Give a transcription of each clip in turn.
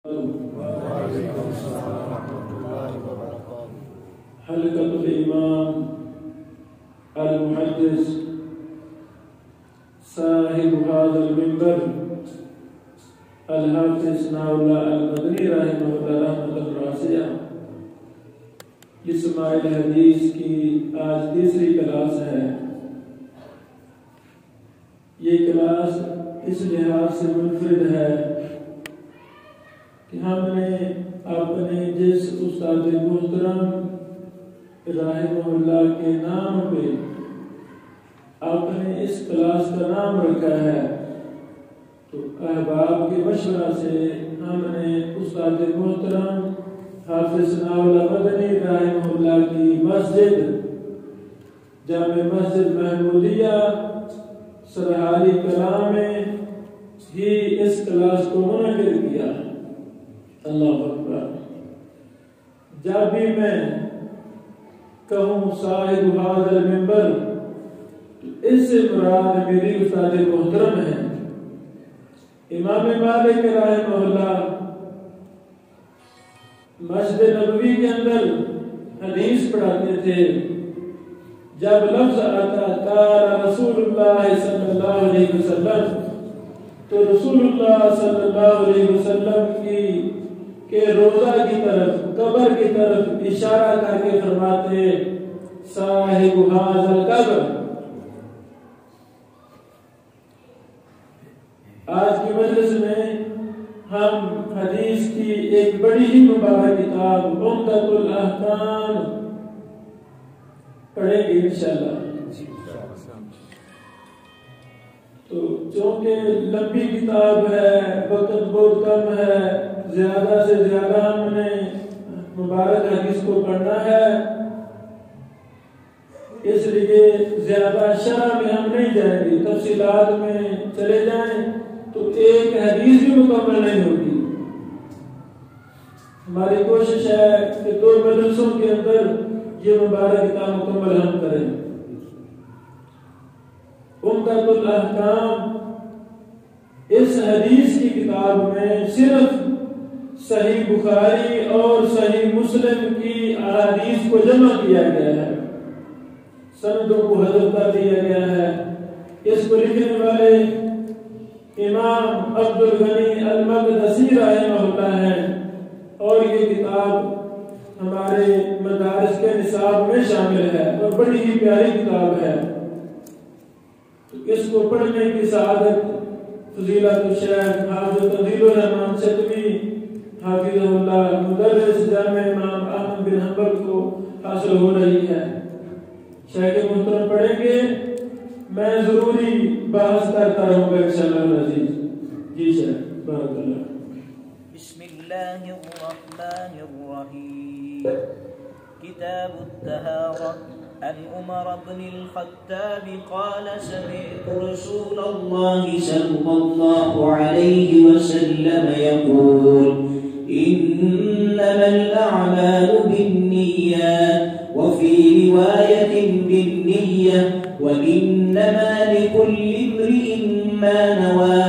وعلیکم السلام ورحمۃ اللہ وبرکاتہ۔ حلقۃ الامام المحدث صاحب هذا المنبر الحافظ ثناء اللہ المدنی رحمہ اللہ رحمۃ واسعہ، اسماعیل حدیث کی آج تیسری کلاس ہے۔ یہ کلاس اس لحاظ سے منفرد ہے کہ ہم نے اپنے جس استاد محترم رحمہ اللہ کے نام پہ اپنے اس کلاس کا نام رکھا ہے، تو احباب کے مشورہ سے ہم نے استاد محترم حافظ ثناء اللہ مدنی رحمہ اللہ کی مسجد جامع مسجد محمودیہ سرحالی کلام میں ہی اس کلاس کو منعقد کیا۔ اللہ اکبر۔ جب بھی میں کہوں صاحب هذا المنبر تو اس سے مراد میری استاد محترم ہے امام مالک رحمہ اللہ۔ مسجد نبوی کے اندر حدیث پڑھاتے تھے، جب لفظ آتا قال رسول اللہ صلی اللہ علیہ وسلم تو رسول اللہ صلی اللہ علیہ وسلم کے روضہ کی طرف، قبر کی طرف اشارہ کر کے فرماتے صاحب هذا القبر۔ آج کی مجلس میں ہم حدیث کی ایک بڑی ہی مبارک کتاب عمدۃ الاحکام پڑھیں گے انشاءاللہ۔ تو چونکہ لمبی کتاب ہے، وقت بہت کم ہے، زیادہ سے زیادہ ہم نے مبارک حدیث کو پڑھنا ہے، اس لیے زیادہ شرح میں ہم نہیں جائیں گے، تفصیلات میں چلے جائیں تو ایک حدیث بھی مکمل نہیں ہوگی۔ ہماری کوشش ہے کہ 2 مجلسوں کے اندر یہ مبارک کتاب مکمل ہم کریں۔ عمدۃ الاحکام اس حدیث کی کتاب میں صرف صحیح بخاری اور صحیح مسلم کی احادیث کو جمع کیا گیا ہے، سندوں کو حذف کر دیا گیا ہے۔ اس کو لکھنے والے امام عبد الغنی المقدسی رحمہ اللہ ہیں، اور یہ کتاب ہمارے مدارس کے نصاب میں شامل ہے اور بڑی ہی پیاری کتاب ہے۔ تو اس کو پڑھنے کی سعادت فضیلت الشیخ حافظ تنزیل الرحمان شتوی حافظہ اللہ مدرس جامع امام احمد بن حنبل کو حاصل ہو رہی ہے۔ شیخ محترم پڑھیں گے، میں ضروری بحث کرتا رہوں گا انشاءاللہ العزیز۔ جی شیخ، بارک اللہ۔ بسم اللہ الرحمن الرحیم۔ کتاب الطہارہ۔ عن عمر بن الخطاب قال سمعت رسول الله صلى الله عليه وسلم يقول إنما الأعمال بالنيات وفي رواية بالنية وإنما لكل امرئ ما نوى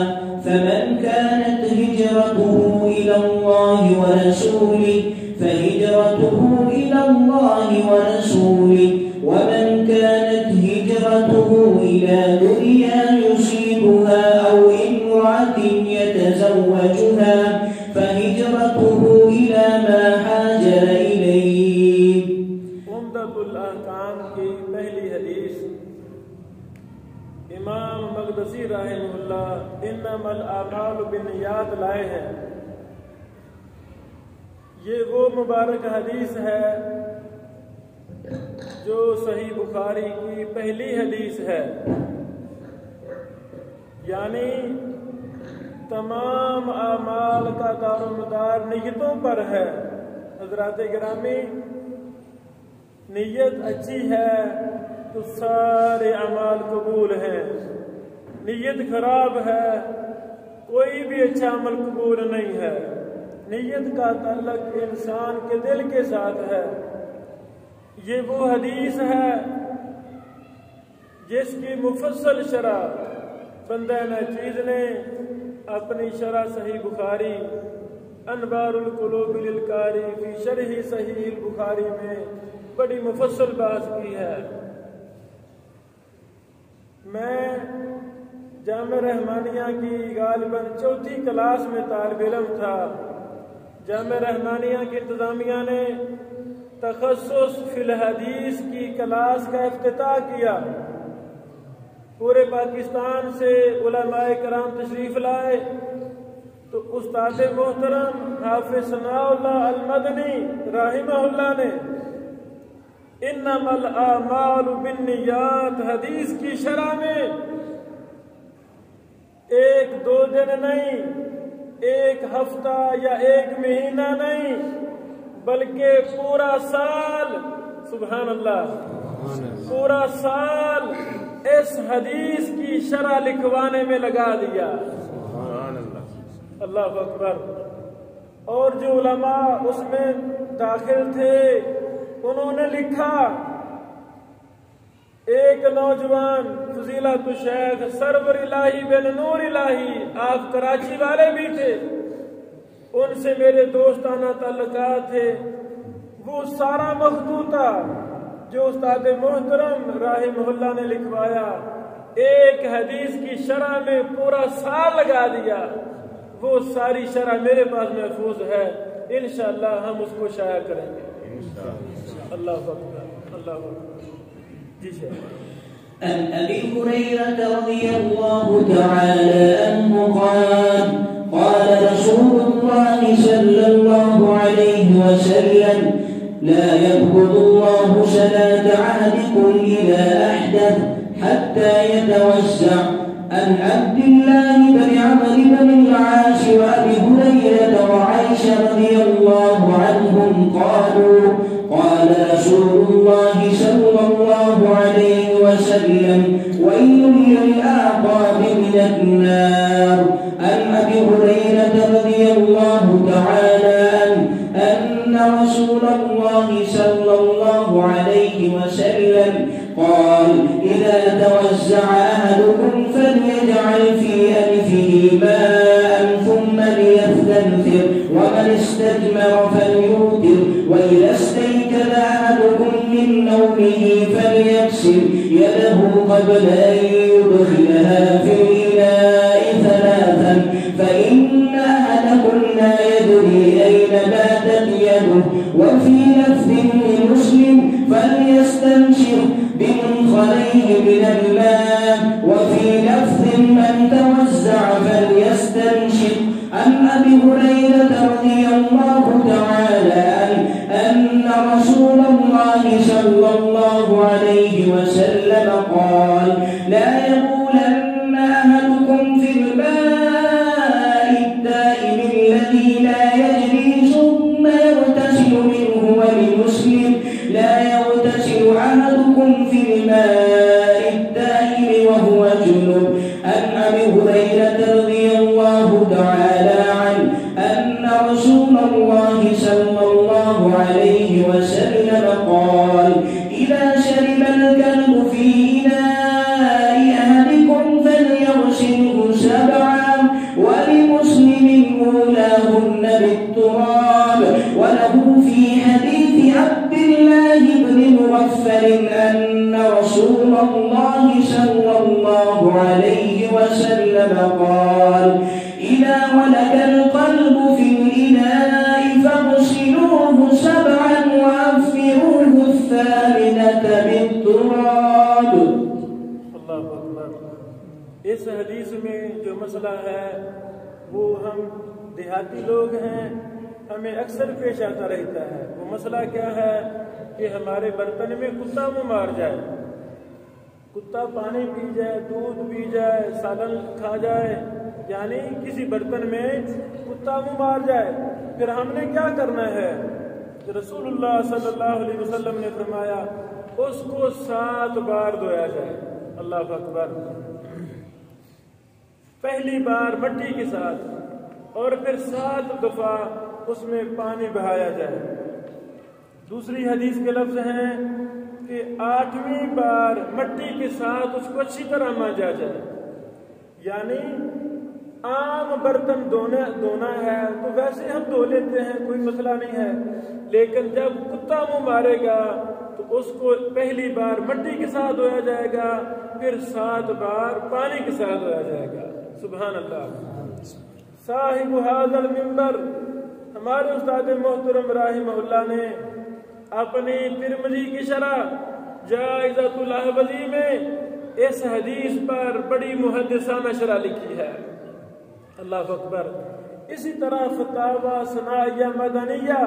فمن كانت هجرته إلى الله ورسوله فهجرته إلى الله ورسوله ومن كانت هجرته إلى دنيا يصيبها أو امرأة يتزوجها فهجرته إلى ما هاجر إليه۔ عمدۃ الاحکام کی پہلی حدیث امام مقدسی رحمہ اللہ انما الاعمال بالنیات لائے ہیں۔ یہ وہ مبارک حدیث ہے جو صحیح بخاری کی پہلی حدیث ہے، یعنی تمام اعمال کا دار و مدار نیتوں پر ہے۔ حضرات گرامی، نیت اچھی ہے تو سارے اعمال قبول ہیں، نیت خراب ہے کوئی بھی اچھا عمل قبول نہیں ہے۔ نیت کا تعلق انسان کے دل کے ساتھ ہے۔ یہ وہ حدیث ہے جس کی مفصل شرح بندہ ناچیز نے اپنی شرح صحیح بخاری انوار القلوب للقاری فی شرح صحیح البخاری میں بڑی مفصل بحث کی ہے۔ میں جامعہ رحمانیہ کی غالباً 4تھی کلاس میں طالب علم تھا۔ جامعہ رحمانیہ کی انتظامیہ نے تخصص فی الحدیث کی کلاس کا افتتاح کیا۔ پورے پاکستان سے علماء کرام تشریف لائے تو استاد محترم حافظ ثناء اللہ المدنی رحمہ اللہ نے انما الاعمال بالنیات حدیث کی شرح میں 1-2 دن نہیں، 1 ہفتہ یا 1 مہینہ نہیں، بلکہ پورا سال، سبحان اللہ، پورا سال اس حدیث کی شرح لکھوانے میں لگا دیا۔ اللہ اکبر۔ اور جو علماء اس میں داخل تھے انہوں نے لکھا، ایک نوجوان فضیلت الشیخ سرور الہی بن نور الہی، آپ کراچی والے بھی تھے، ان سے میرے دوستانہ تعلقات تھے، وہ سارا مخطوطہ جو استاد محترم رحمہ اللہ نے لکھوایا، ایک حدیث کی شرح میں پورا سال لگا دیا، وہ ساری شرح میرے پاس محفوظ ہے، انشاءاللہ ہم اس کو شائع کریں گے۔ اللہ اکبر، اللہ اکبر۔ جی شاید عن أبي هريرة رضي الله تعالى عنه قال قال رسول الله صلى الله عليه وسلم لا يقبض الله صلاة أحدكم إذا أحدث حتى يتوسع. عن عبد الله بن عمرو بن العاص وأبي هريرة وعائشة رضي الله عنهم قالوا قال رسول الله صلى الله عليه وسلم ويل للأعقاب من النار. عن أبي هريرة رضي الله تعالى عنه أن رسول الله صلى الله عليه وسلم قال إذا توزع أحدكم فليجعل في أنفه ماء ثم ليستنثر ومن استجمر فليوتر وإذا استيقظ أحدكم من نومه فليغسل يده قبل أن يدخلها في الإناء 3 فإن أحدكم لا يدري أين باتت يده. وفي لفظ لمسلم فليستنشق بمنخريه من الماء. وفي لفظ من توزع فليستنشق. عن أبي هريرة رضي الله تعالى عنه أن رسول الله صلى الله عليه وسلم قال لا يقولن أحدكم في الماء الدائم الذي لا يجري ثم يغتسل منه. ولمسلم لا يغتسل أحدكم في الماء الدائم وهو جنب. عن أبي هريرة رضي الله تعالى عنه أن رسول الله صلى الله عليه وسلم قال إذا شرب الكلب في إناء أحدكم فليغسله 7. ولمسلم أولاهن بالتراب. وله في حديث عبد الله بن مغفل أن رسول الله صلى الله عليه وسلم قال إذا ولد القلب في الإناء فاغسلوه 7 وأفروه 8 بالتراب. اللہ اکبر۔ اس حدیث میں جو مسئلہ ہے وہ ہم دیہاتی لوگ ہیں، ہمیں اکثر پیش آتا رہتا ہے۔ وہ مسئلہ کیا ہے کہ ہمارے برتن میں کتا منہ مار جائے، کتا پانی پی جائے، دودھ پی جائے، سالن کھا جائے، یعنی کسی برتن میں کتا منہ مار جائے، پھر ہم نے کیا کرنا ہے؟ رسول اللہ صلی اللہ علیہ وسلم نے فرمایا اس کو 7 بار دھویا جائے۔ اللہ اکبر۔ پہلی بار مٹی کے ساتھ اور پھر 7 دفعہ اس میں پانی بہایا جائے۔ دوسری حدیث کے لفظ ہیں کہ 8ویں بار مٹی کے ساتھ اس کو اچھی طرح مانجا جائے، یعنی आम बर्तन धोना है तो वैसे हम धो लेते हैं, कोई मसला नहीं है। लेकिन जब कुत्ता मुंह मारेगा तो उसको पहली बार मिट्टी के साथ धोया जाएगा, फिर 7 बार पानी के साथ धोया जाएगा। सुभान अल्लाह। साहिब हाज़ल मिंबर हमारे उस्ताद मोहतरम राहिमहुल्लाह ने अपनी तिरमिज़ी की शरह जाइज़तुल अहवज़ी में इस हदीस पर बड़ी मुहद्दिसाना शरह लिखी है। अल्लाह अकबर। इसी तरह फतावा सनाइया मदनिया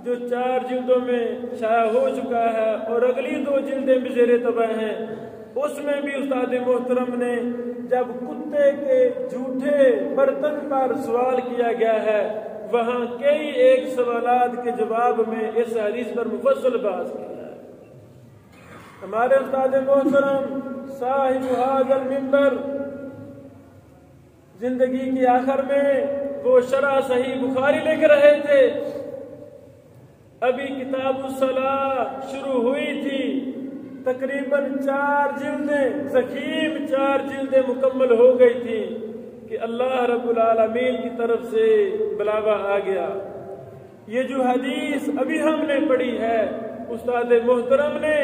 जो 4 जिल्दों में शाया हो चुका है और अगली 2 जिल्दें भी ज़ेरे तबा हैं, उसमें भी उस्ताद मोहतरम ने जब कुत्ते के झूठे बर्तन पर सवाल किया गया है, वहां कई एक सवालात के जवाब में इस हदीस पर मुफस्सल बहस किया है। हमारे उस्ताद मोहतरम साहिब हाज़ल मिंबर जिंदगी के आखिर में वो शरह सही बुखारी लेकर रहे थे। अभी किताबुस सलाह शुरू हुई थी, तकरीबन 4 जिल्दें ज़ख़ीम 4 जिल्दें मुकम्मल हो गई थी कि अल्लाह रब्बुल आलमीन की तरफ से बुलावा आ गया। ये जो हदीस अभी हमने पढ़ी है, उस्ताद मोहतरम ने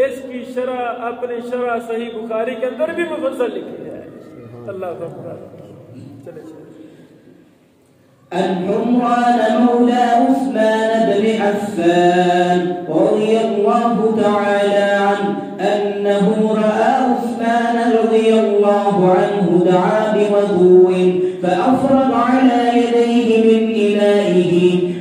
इसकी शरह अपने शरह सही बुखारी के अंदर भी मुफस्सल लिखी है। अल्लाह अकबर। चले عن عمران مولى عثمان بن عفان رضي الله تعالى عنه أنه رأى عثمان رضي الله عنه دعا بوضوء فأفرغ على يديه من إنائه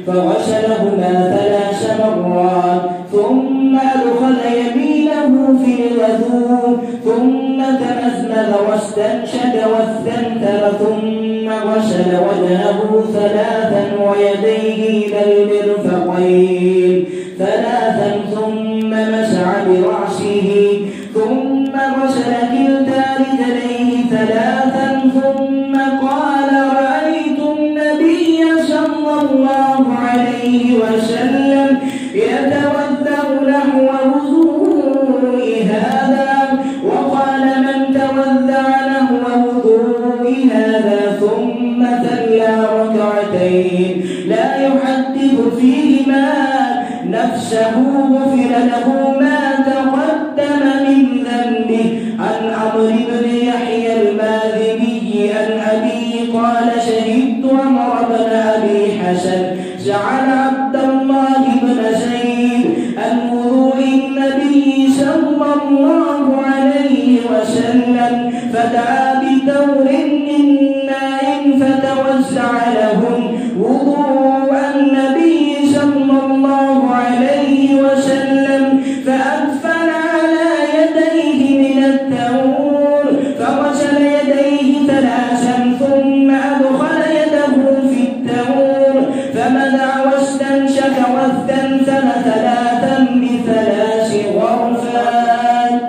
فغسلهما 3 مرات ثم أدخل يمينه في الوضوء ثم تمزمز واستنشق واستنثر ثم غسل وجهه 3 ويديه إلى المرفقين 3 ثم مسح برأسه ثم غسل كلتا رجليه 3 ثم قال رأيت النبي صلى الله عليه وسلم يتوضأ نحو وضوء هذا وقال من توضأ نحو وضوء هذا ثم صلى ركعتين لا يحدث فيهما نفسه غفر له ما تقدم من ذنبه. عن عمرو بن يحيى المازني عن أبيه قال شهدت عمر بن أبي حسن سأل عبد الله بن زيد عن وضوء النبي صلى الله عليه وسلم فدعا بثور من ماء فتوسع لهم وضوء النبي صلى الله عليه وسلم فأدفن على يديه من التور فغسل يديه 3 ثم أدخل يده في التور فمنع واستنشق واستنثر 3 ب3 غرفات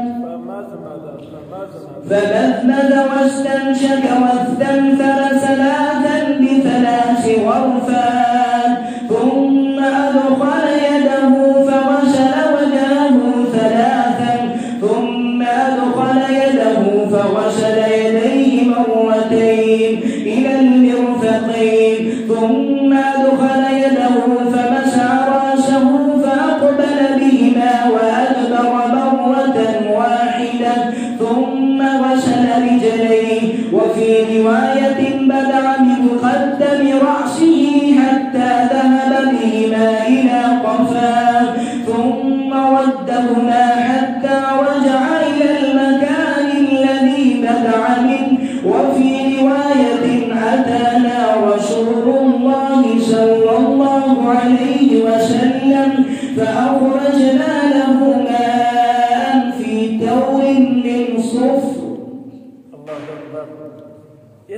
فمزمز واستنشق واستنثر 3 ب3 غرفات ثم أدخل يده فغسل وجهه 3 ثم أدخل يده فغسل يديه مرتين إلى المرفقين ثم أدخل يده فمسح رأسه فأقبل بهما وأدبر مرة واحدة ثم غسل رجليه. وفي رواية بدأ بمقدم رأسه حتى ذهب بهما إلى قفاه ثم ردهما حتى رجع إلى المكان الذي بدأ منه. وفي رواية أتانا رسول الله صلى الله عليه وسلم فأخرجنا له ماء في تور من صفر.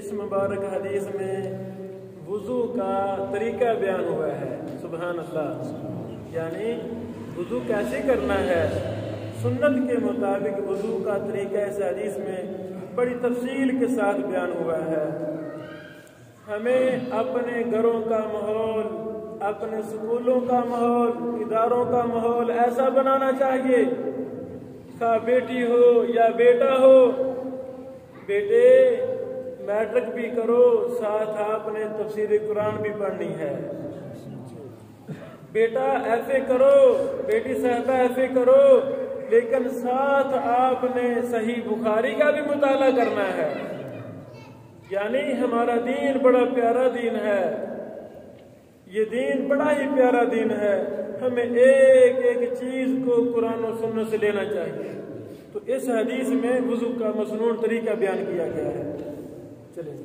इस मुबारक हदीस में वुज़ू का तरीका बयान हुआ है। सुभान अल्लाह। यानी वुज़ू कैसे करना है, सुन्नत के मुताबिक वुज़ू का तरीका इस हदीस में बड़ी तफसील के साथ बयान हुआ है। हमें अपने घरों का माहौल, अपने स्कूलों का माहौल, इदारों का माहौल ऐसा बनाना चाहिए, खा बेटी हो या बेटा हो, बेटे میٹرک بھی کرو، ساتھ آپ نے تفسیر قرآن بھی پڑھنی ہے. بیٹا ایف اے کرو، بیٹی صاحبہ ایف اے کرو، لیکن ساتھ آپ نے صحیح بخاری کا بھی مطالعہ کرنا ہے. یعنی ہمارا دین بڑا پیارا دین ہے، یہ دین بڑا ہی پیارا دین ہے. ہمیں ایک ایک چیز کو قرآن و سنت سے لینا چاہیے. تو اس حدیث میں وضو کا مسنون طریقہ بیان کیا گیا ہے. چلیں.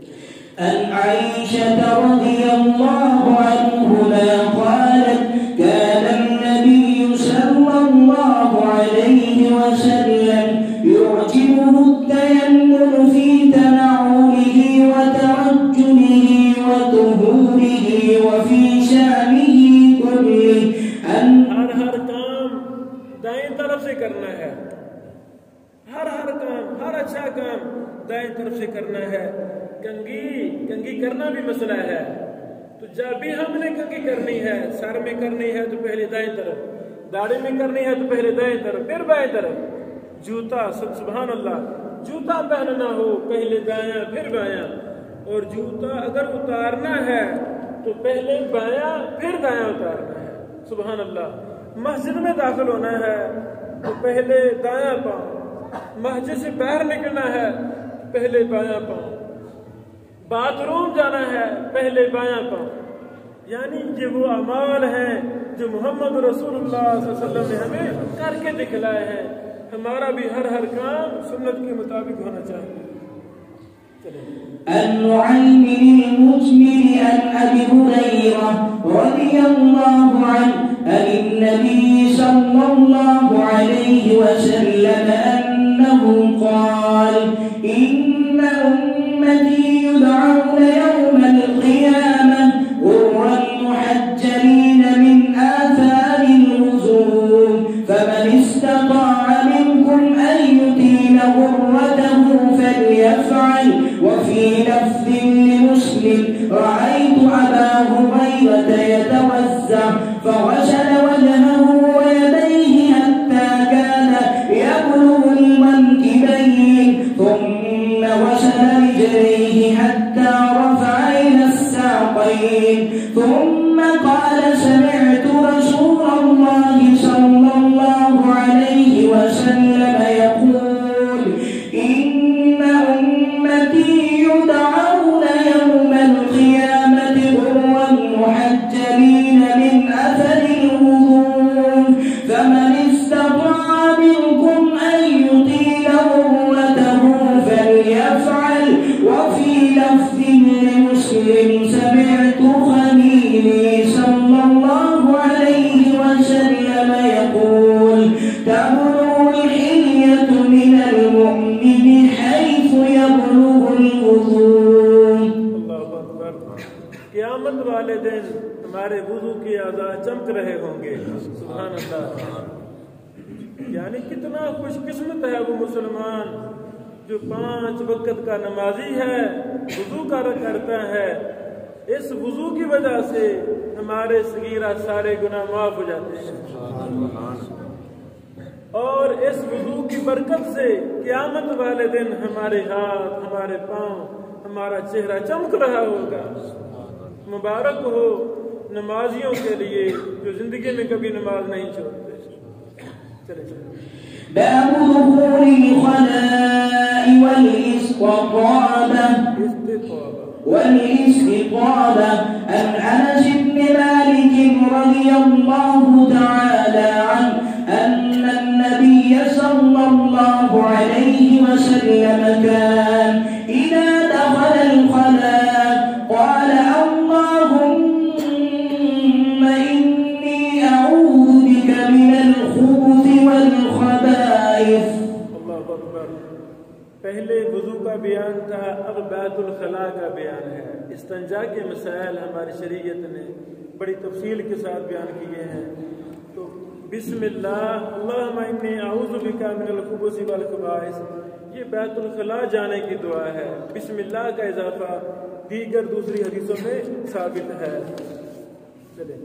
عن عائشة رضي الله عنهما قالت كان النبي صلى الله عليه وسلم يعجبه التيمم في تنعله وترجله وطهوره وفي شأنه كله. ہر کام دائیں طرف سے کرنا ہے. ہر کام، ہر اچھا کام دائیں طرف سے کرنا ہے. کنگھی کرنا بھی مسئلہ ہے. تو جب بھی ہم نے کنگھی کرنی ہے، سر میں کرنی ہے تو پہلے دائیں طرف، داڑھی میں کرنی ہے تو پہلے دائیں طرف پھر بائیں طرف. جوتا، سبحان اللہ، جوتا پہننا ہو پہلے دایاں پھر بایاں. اور جوتا اگر اتارنا ہے تو پہلے بایاں پھر دایاں اتارنا ہے. سبحان اللہ. مسجد میں داخل ہونا ہے تو پہلے دایاں پاؤں، مسجد سے باہر نکلنا ہے پہلے بایاں پاؤں، باتھ روم جانا ہے پہلے بایاں پاؤں. یعنی یہ وہ اعمال ہیں جو محمد رسول اللہ صلی اللہ علیہ وسلم نے ہمیں کر کے دکھلائے ہیں. ہمارا بھی ہر کام سنت کے مطابق ہونا چاہیے. عن نعيم المجمل عن أبي هريرة رضي الله عنه عن النبي صلى الله عليه وسلم أنه قال إن أمتي يدعون يوم القيامة غرا محجلين من آثار الوضوء فمن استطاع منكم أن يطيل غرته فليفعل. وفي لفظ لمسلم رأيت أبا هريرة يتوزع فغسل وجهه ويديه حتى كان يبلغ المنكبين ثم غسل رجليه حتى رفع إلى الساقين ثم قال سمعت رسول الله صلى الله عليه وسلم يقول إن أمتي يدعون يوم القيامة غرا محجلين من أثر الوضوء فمن استطاع منكم أن يطيل غرته فليفعل. وفي لفظ لمسلم سمعت خليلي صلى الله عليه وسلم يقول تبلغ الحلية من المؤمن حيث يبلغ الوضوء. اللہ اکبر. قیامت والے دن ہمارے وضو کی اعضاء چمک رہے ہوں گے. سبحان اللہ. یعنی کتنا خوش قسمت ہے وہ مسلمان جو 5 وقت کا نمازی ہے، وضو کرتا ہے. اس وضو کی وجہ سے ہمارے صغیرہ سارے گناہ معاف ہو جاتے ہیں. اور اس وضو کی برکت سے قیامت والے دن ہمارے ہاتھ، ہمارے پاؤں، ہمارا چہرہ چمک رہا ہوگا. مبارک ہو نمازیوں کے لیے جو زندگی میں کبھی نماز نہیں چھوڑتے. چلے. باب ظهور الخلاء والاستطابة. عن أنس بن مالك رضي الله تعالى عنه أن النبي صلى الله عليه وسلم كان إذا دخل الخلاء قال اللهم إني أعوذ بك من الخبث والخبائث. اللہ اکبر. پہلے وضو کا بیان تھا، اب بیت الخلاء کا بیان ہے. استنجا کے مسائل ہماری شریعت نے بڑی تفصیل کے ساتھ بیان کیے ہیں. تو بسم اللہ، اللہم انی اعوذ بک من الخبث والخبائث، یہ بیت الخلاء جانے کی دعا ہے. بسم اللہ کا اضافہ دیگر دوسری حدیثوں میں ثابت ہے. چلیں.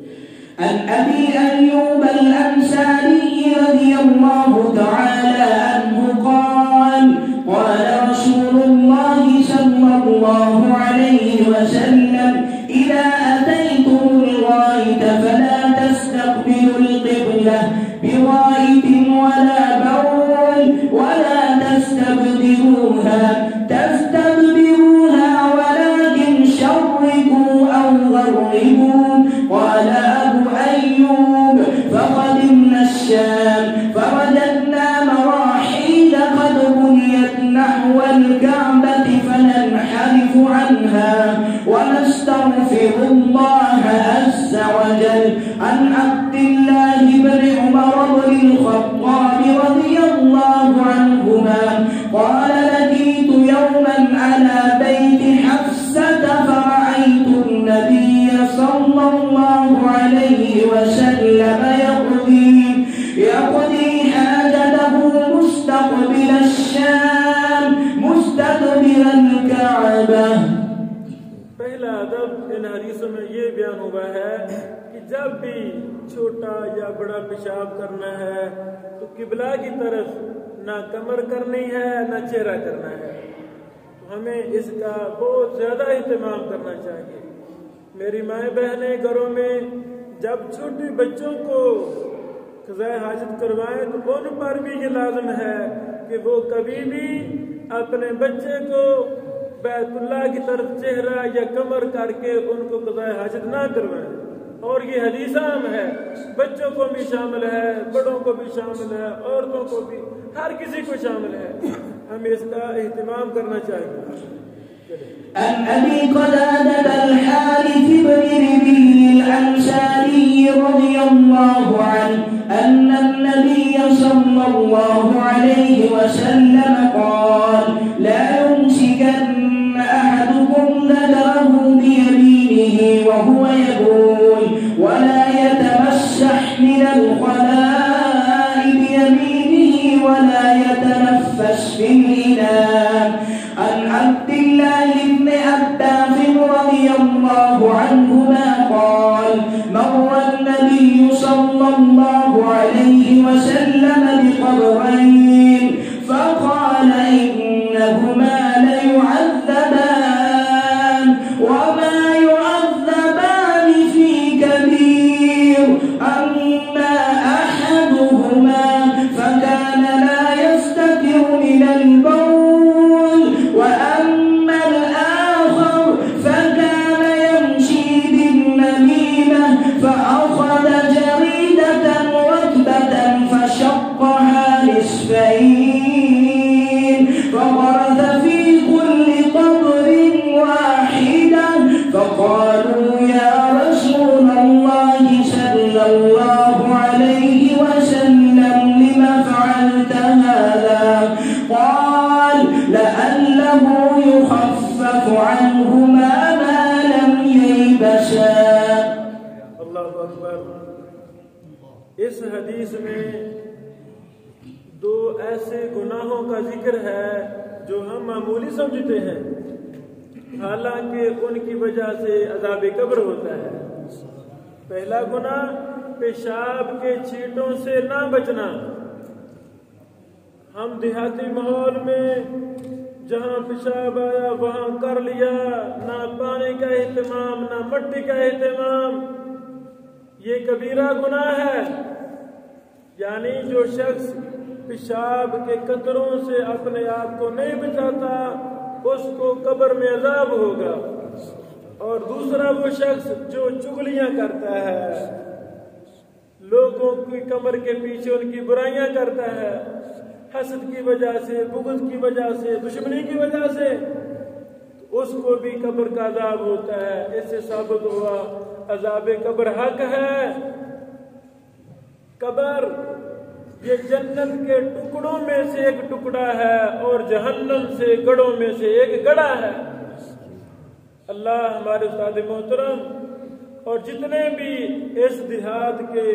عن أبي أيوب الأنصاري رضي الله تعالى عنه قال قال رسول الله صلى الله الله عليه وسلم إذا أتيتم الغائط فلا تستقبلوا القبلة بغائط ولا بول ولا تستبدلوها ولكن شرقوا أو غربوا. قال أبو أيوب فقدمنا الشام فوجدنا مراحيض قد بنيت نحو الكعبة فننحرف عنها ونستغفر الله عز وجل. عن عبد الله بن عمر بن الخطاب رضي الله عنهما قال لقيت يوما على بيت حفصة فرأيت النبي صلى الله عليه وسلم يقضي حاجته مستقبل الشام مستدبر الكعبة. پہلا ادب ان حدیثوں میں یہ بیان ہوا ہے کہ جب بھی چھوٹا یا بڑا پیشاب کرنا ہے تو قبلہ کی طرف نہ کمر کرنی ہے نہ چہرہ کرنا ہے. ہمیں اس کا بہت زیادہ اہتمام کرنا چاہیے. میری مائیں بہنیں گھروں میں جب چھوٹے بچوں کو قضاء حاجت کروائیں تو ان پر بھی یہ لازم ہے کہ وہ کبھی بھی اپنے بچے کو بیت اللہ کی طرف چہرہ یا کمر کر کے ان کو قضاء حاجت نہ کروائیں. اور یہ حدیث عام ہے، بچوں کو بھی شامل ہے، بڑوں کو بھی شامل ہے، عورتوں کو بھی، ہر کسی کو شامل ہے. ہمیں اس کا اہتمام کرنا چاہیے. عن أبي قتادة الحارث بن ربيع الأنصاري رضي الله عنه أن النبي صلى الله عليه وسلم قال لا يمسكن أحدكم ذكره بيمينه وهو يبول ولا يتمسح من الخلاء بيمينه ولا يتنفس في الإناء. عن عبد الله بن عباس رضي الله عنهما قال مر النبي صلى الله عليه وسلم بقبرين فقال إنهما ليعذبان وما يعذبان في كبير. أما أحدهما فكان لا يستتر من البول وأما الآخر فكان يمشي بالنميمة فأخذ جريدة رتبة فشقها نصفين فغرز في كل قبر واحدة فقالوا يا رسول الله صلى الله عليه وسلم لم فعلت هذا؟ قال لعله يخفف عنهما ما لم ييبسا. اللہ اکبر. اس حدیث میں دو ایسے گناہوں کا ذکر ہے جو ہم معمولی سمجھتے ہیں، حالانکہ ان کی وجہ سے عذاب قبر ہوتا ہے. پہلا گناہ پیشاب کے چھینٹوں سے نہ بچنا. ہم دیہاتی ماحول میں جہاں پیشاب آیا وہاں کر لیا، نہ پانی کا اہتمام نہ مٹی کا اہتمام. یہ کبیرہ گناہ ہے. یعنی جو شخص پیشاب کے قطروں سے اپنے آپ کو نہیں بچاتا اس کو قبر میں عذاب ہوگا. اور دوسرا وہ شخص جو چغلیاں کرتا ہے، لوگوں کی کمر کے پیچھے ان کی برائیاں کرتا ہے، حسد کی وجہ سے، بغض کی وجہ سے، دشمنی کی وجہ سے، اس کو بھی قبر کا عذاب ہوتا ہے. اس سے ثابت ہوا عذاب قبر حق ہے. قبر یہ جنت کے ٹکڑوں میں سے ایک ٹکڑا ہے اور جہنم سے گڑھوں میں سے ایک گڑھا ہے. اللہ ہمارے استاد محترم اور جتنے بھی اس دیہات کے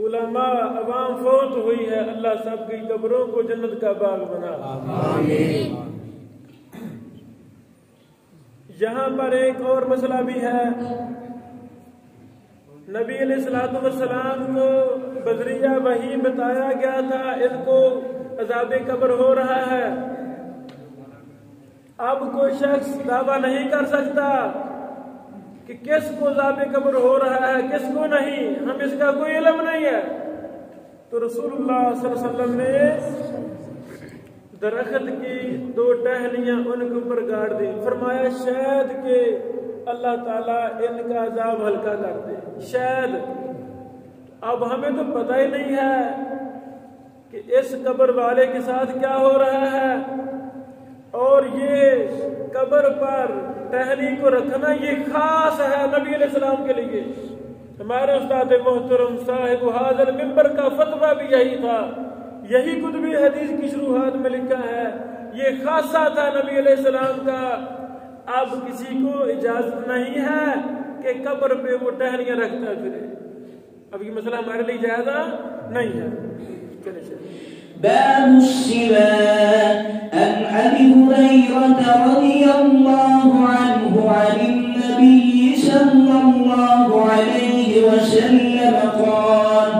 علماء عوام فوت ہوئی ہے، اللہ سب کی قبروں کو جنت کا باغ بنا. آمین. یہاں پر ایک اور مسئلہ بھی ہے. نبی علیہ السلام کو بدریہ وحی بتایا گیا تھا اس کو عذاب قبر ہو رہا ہے. اب کوئی شخص دعویٰ نہیں کر سکتا کہ کس کو عذاب قبر ہو رہا ہے کس کو نہیں، ہم اس کا کوئی علم نہیں ہے۔ تو رسول اللہ صلی اللہ علیہ وسلم نے درخت کی 2 ٹہنیاں ان کے اوپر گاڑ دی، فرمایا شاید کہ اللہ تعالیٰ ان کا عذاب ہلکا کر دے، شاید۔ اب ہمیں تو پتہ ہی نہیں ہے کہ اس قبر والے کے ساتھ کیا ہو رہا ہے، اور یہ قبر پر ٹہنی کو رکھنا یہ خاص ہے نبی علیہ السلام کے لیے۔ ہمارے استاد محترم صاحب حاضر ممبر کا فتویٰ بھی یہی تھا، یہی قطبی حدیث کی شروحات میں لکھا ہے، یہ خاصہ تھا نبی علیہ السلام کا۔ اب کسی کو اجازت نہیں ہے کہ قبر پہ وہ ٹہنیاں رکھتا پھرے، اب یہ مسئلہ ہمارے لیے جائز نہیں ہے۔ چلیے باب السواك عن ابي هريره رضي الله عنه عن النبي صلى الله عليه وسلم قال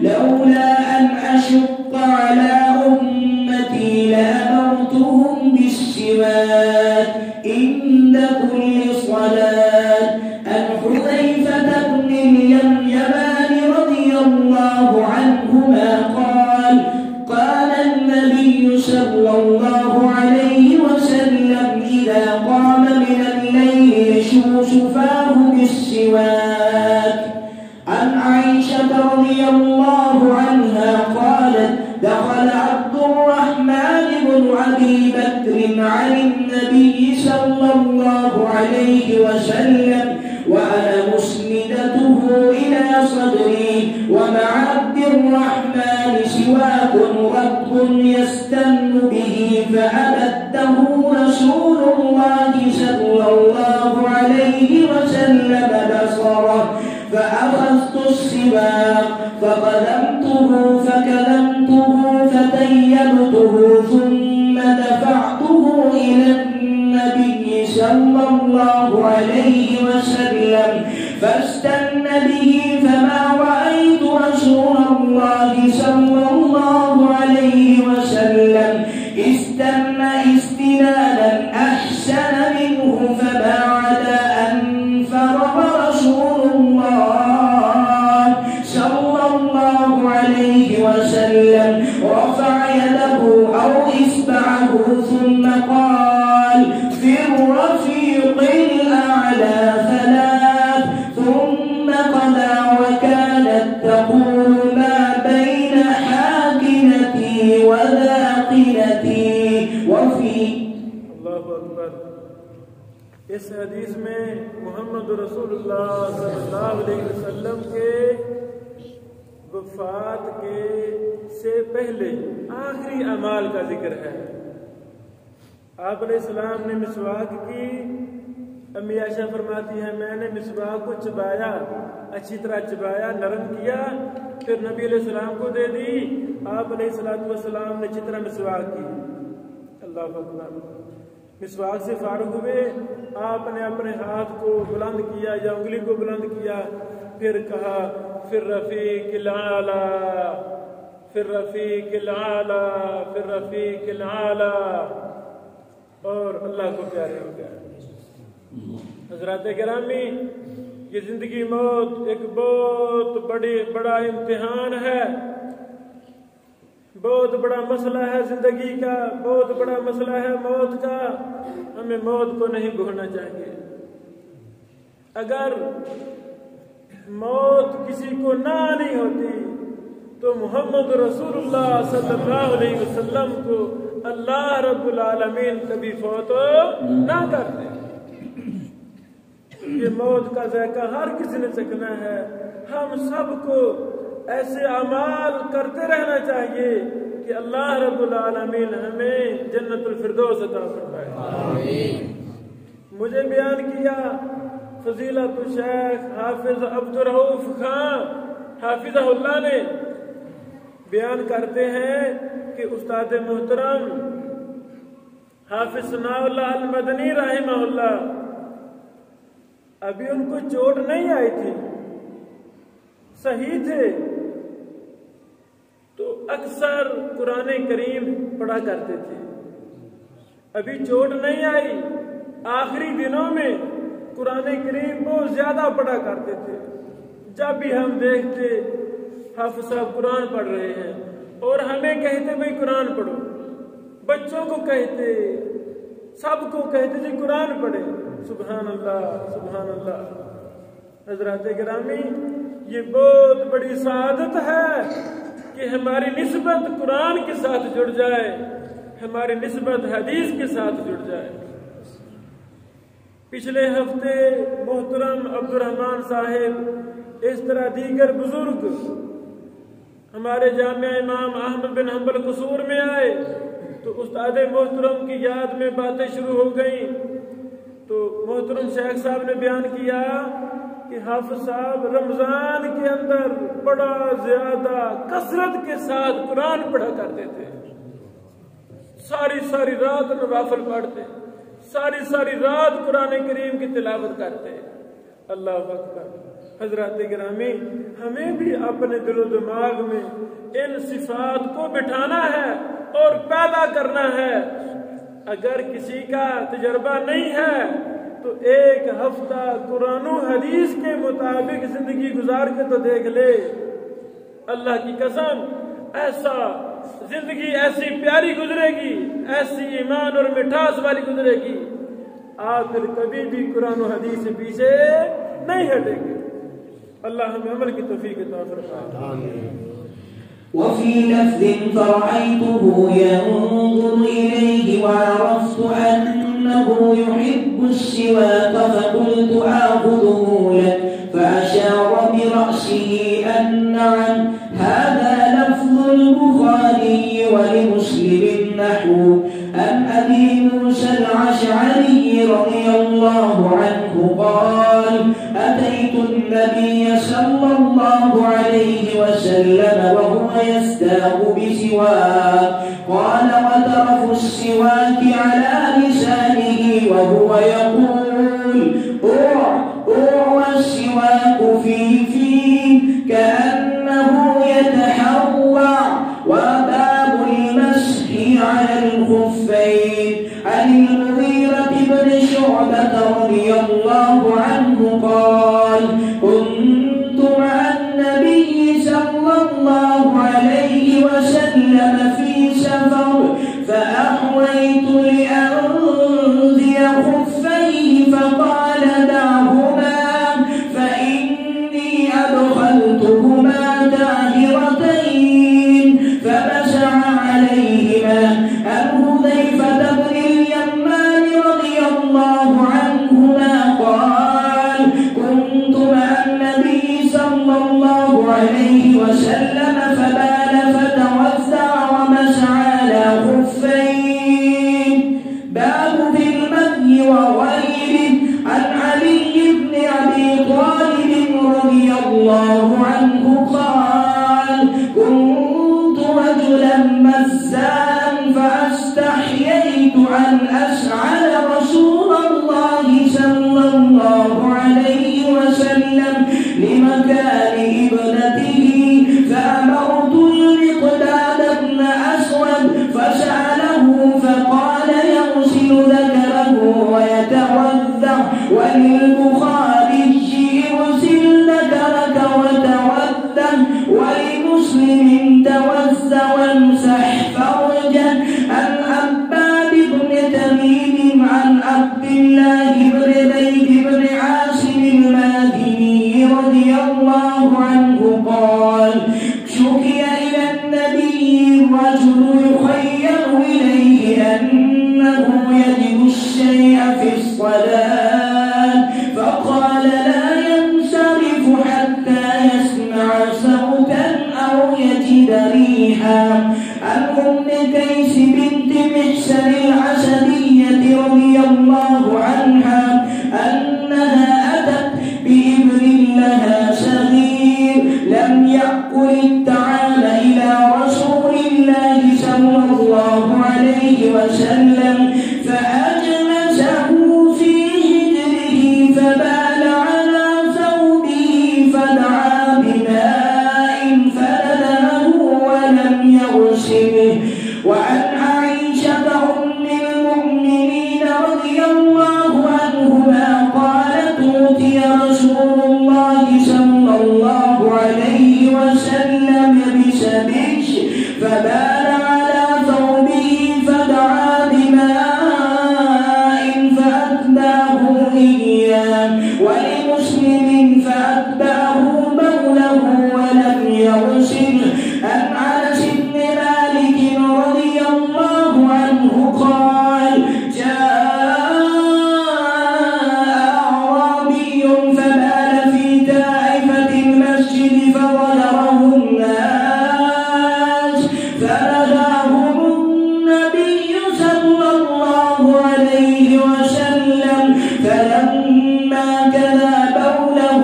لولا ان اشق على امتي لامرتهم بالسواك عند كل صلاه عن حذيفه بن اليمان رضي الله عنهما قال قال النبي صلى الله عليه وسلم إذا قام من الليل يشوش فاه بالسواك عن عائشة رضي الله عنها قالت دخل عبد الرحمن بن أبي بكر عن النبي صلى الله عليه وسلم وأنا مسندته إلى صدري ومع عبد الرحمن سواك رطب يستن به فأمده رسول الله صلى الله عليه وسلم بصره فأخذت السواك فقدمته فكلمته فطيبته ثم دفعته إلى النبي صلى الله عليه وسلم فاستن به فما رأيت رسول الله صلى الله عليه وسلم استن استنانا أحسن منه فما عدا أن فرغ رسول الله صلى الله عليه وسلم رفع يده أو إصبعه ثم قال في الرفيق الأعلى ثلاث ثم قضى وكانت تقول ما بين حاكنتي وذاقنتي وفي اللہ اکبر۔ اس حدیث میں محمد رسول اللہ صلی اللہ علیہ وسلم کے وفات سے پہلے آخری اعمال کا ذکر ہے۔ آپ علیہ السلام نے مسواک کی، امی عائشہ فرماتی ہیں میں نے مسواک کو چبایا، اچھی طرح چبایا، نرم کیا، پھر نبی علیہ السلام کو دے دی، آپ علیہ السلام نے اچھی طرح مسواک کی۔ اللہ اکبر۔ مسواک سے فارغ ہوئے آپ نے اپنے ہاتھ کو بلند کیا یا انگلی کو بلند کیا، پھر کہا پھر رفیق الاعلی، پھر رفیق الاعلی، پھر رفیق الاعلی، اور اللہ کو پیارے ہو گیا۔ حضرات گرامی، یہ زندگی موت ایک بہت بڑا امتحان ہے، بہت بڑا مسئلہ ہے زندگی کا، بہت بڑا مسئلہ ہے موت کا۔ ہمیں موت کو نہیں بھولنا چاہیے۔ اگر موت کسی کو نہ آنی ہوتی تو محمد رسول اللہ صلی اللہ علیہ وسلم کو اللہ رب العالمین کبھی فوت نہ کرتے۔ یہ موت کا ذائقہ ہر کسی نے چکھنا ہے۔ ہم سب کو ایسے اعمال کرتے رہنا چاہیے کہ اللہ رب العالمین ہمیں جنت الفردوس عطا فرمائے۔ آمین۔ مجھے بیان کیا فضیلت الشیخ حافظ عبدالرؤوف خان حافظہ اللہ نے، بیان کرتے ہیں کہ استاد محترم حافظ ثناء اللہ المدنی رحمہ اللہ، ابھی ان کو چوٹ نہیں آئی تھی، صحیح تھے، تو اکثر قرآن کریم پڑھا کرتے تھے۔ अभी चोट नहीं आई। आखिरी दिनों में कुरान करीम बहुत ज्यादा पढ़ा करते थे। जब भी हम देखते हाफिज साहब कुरान पढ़ रहे हैं और हमें कहते भाई कुरान पढ़ो, बच्चों को कहते, सबको कहते थे कुरान पढ़े। सुभान अल्लाह, सुभान अल्लाह। हजरात गिरामी, ये बहुत बड़ी सआदत है कि हमारी निस्बत कुरान के साथ जुड़ जाए, हमारी निस्बत हदीस के साथ जुड़ जाए। पिछले हफ्ते मोहतरम अब्दुर्रहमान साहिब, इस तरह दीगर बुजुर्ग हमारे जामिया इमाम अहमद बिन हंबल कसूर में आए तो उस्ताद मोहतरम की याद में बातें शुरू हो गई। तो मोहतरम शेख साहब ने बयान किया कि हाफिज साहब रमजान के अंदर बड़ा ज्यादा कसरत के साथ कुरान पढ़ा करते थे। सारी सारी रात नवाफिल पढ़ते, सारी सारी रात कुरान करीम की तिलावत करते। अल्लाह अकबर। हजरात गिरामी, हमें भी अपने दिलो दिमाग में इन सिफात को बिठाना है और पैदा करना है। अगर किसी का तजर्बा नहीं है तो एक हफ्ता कुरान हदीस के मुताबिक जिंदगी गुजार के तो देख ले। अल्लाह की कसम, ऐसा जिंदगी ऐसी प्यारी गुजरेगी, ऐसी ईमान और मिठास वाली गुजरेगी, आप फिर कभी भी कुरान हदीस से पीछे नहीं हटेंगे। अल्लाह हमें अमल की तौफीक अता फरमाए। وفي لفظ فرأيته ينظر إليه وعرفت أنه يحب السواك فقلت آخذه لك فأشار برأسه أن نعم هذا لفظ البخاري ولمسلم نحو عن أبي موسى الأشعري رضي الله عنه قال أتيت النبي صلى الله عليه وسلم وهو يستاق بسواك قال وترف السواك على لسانه وهو يقول أوع السواك في كأنه يتحوع وباب المسح على الخفين عن المغيرة بن شعبة رضي الله عنه قال كنت مع النبي صلى الله عليه وسلم في سفر فأحويت لأنزي خفيه فقال دعهما فإني أدخلتهما طاهرتين فمسح عليهما. عن حذيفة بن اليمان رضي الله عنهما قال كنت مع النبي صلى الله عليه وسلم فبال فتوسع ومسح على خفين. باب في المذي وغيره. عن علي بن أبي طالب رضي الله عنه قال كنت رجلا مزاء فاستحييت أن أسأل رسول الله صلى الله عليه وسلم لمكان ابنته فأمرت المقداد بن أسود فسأله فقال يغسل ذكره ويتوضأ. وللبخاري اغسل ذكرك وتوضأ ولمسلم توسل وامسح فرجا. عن عباد بن تميم عن عبد الله بن زيد بن عاصم المازني رضي الله عنه قال شكي إلى النبي رجل يخيل إليه أنه يجد الشيء في الصلاة فقال لا ينصرف حتى يسمع صوتا أو يجد ريحا. عن أم كيس بنت محسن العسدية رضي الله عنها أنها أتت بابن لها صغير لم يأكل الطعام إلى رسول الله صلى الله عليه وسلم فأجلسه في هجره فبال على ثوبه فدعا بماء فندمه ولم يغسله. وعن عائشة أم فبال على ثوبه فدعا بماء فأتبعه إياه، ولمسلم فأتبعه بوله ولم يغسل. عن أنس بن مالك رضي الله عنه قال: جاء أعرابي فبال في تائفة المسجد فضجره الناس فنهاهم النبي صلى الله عليه وسلم، فلما كذا بوله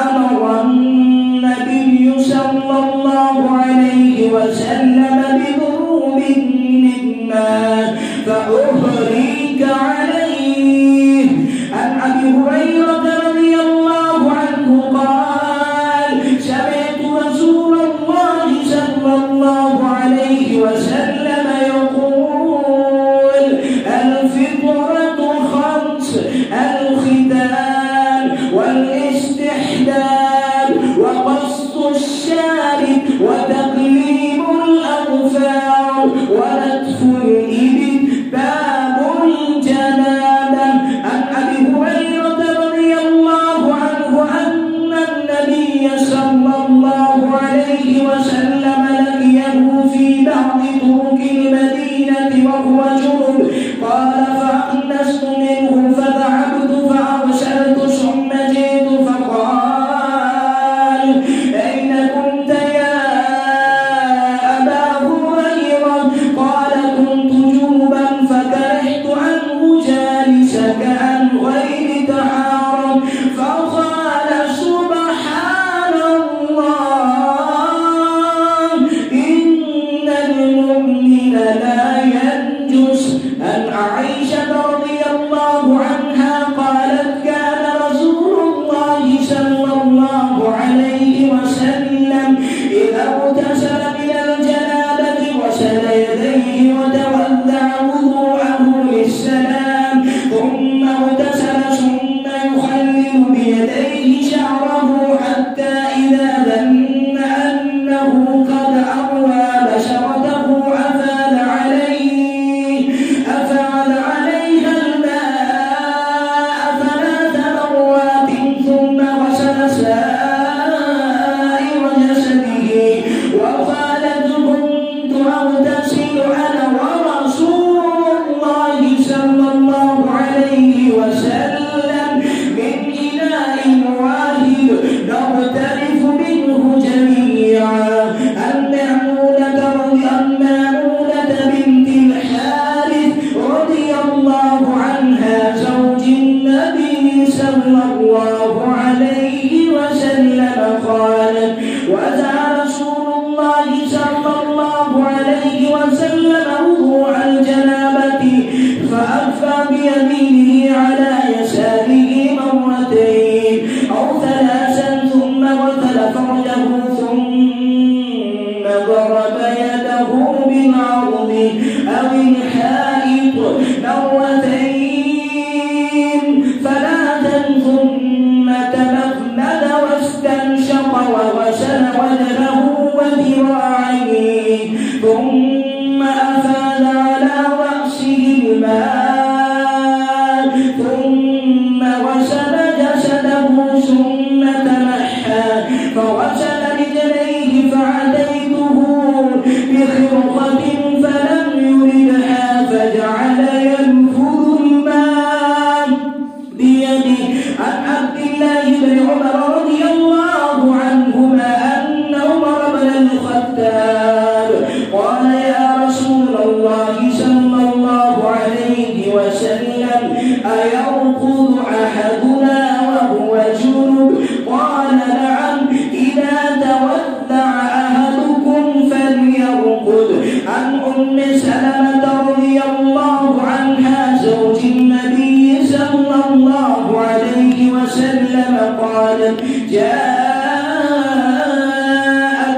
أمر النبي صلى الله عليه وسلم بذنوب مما فأهريك عليه. عن أبي هريرة رضي الله عنه قال: سمعت رسول الله صلى الله عليه وسلم يقول: الفطرة خمس: الختان والاستحلال وقص الشارب وتقليم الأظفار ونتف الإبل. باب الجنابة. عن أبي هريرة رضي الله عنه أن النبي صلى الله عليه وسلم لقيه في بعض طرق المدينة وهو جنب، قال: فأنست منه فذهبت فأرسلت ثم جئت فقال: أين كنت يا أبا هريرة؟ قال: كنت جنبا فكرهت أن أجالسك عن غير طهارة. فقال: سبحان الله، إن المؤمن لا ينجس. عن عائشة رضي الله عنها قالت: كان رسول الله صلى الله عليه وسلم إذا اغتسل من الجنابة غسل يديه وتودع وضوءه للسلام، ثم اغتسل ثم يخلل بيديه شعره حتى إذا ظن أنه قد أروى بشرته أفاض عليها الماء 3 مرات ثم غسل سائر جسده وقالت: كنت أغتسل أنا ورسول الله صلى الله عليه وسلم من إناء واحد نغترف منه جميعا. عن ميمونة بنت الحارث رضي الله عنها زوج النبي صلى الله عليه وسلم قالت: وأتى رسول الله صلى الله عليه وسلم وضوء الجنابة فأكفى بيمينه على يساره مرتين أو 3 ثم غسل فرجه ثم ضرب يده بالعرض أو الحائط مرتين 3 ثم تمثل واستنشق وغسل وجهه وذراعيه ثم أفاض على رأسه الماء ثم غسل جسده ثم تنحى فغسل رجليه فأتيته بخرقة فلم يردها فجعل ينفذ الماء بيده. عن عبد الله بن عمر رضي الله عنهما أن عمر بن الخطاب قال: يا رسول الله صلى الله عليه وسلم أيرقد أحدنا وهو جنب؟ قال: نعم، إذا تودع أحدكم فليرقد. عن أم سلمة رضي الله عنها زوج النبي صلى الله عليه وسلم قالت: جاءت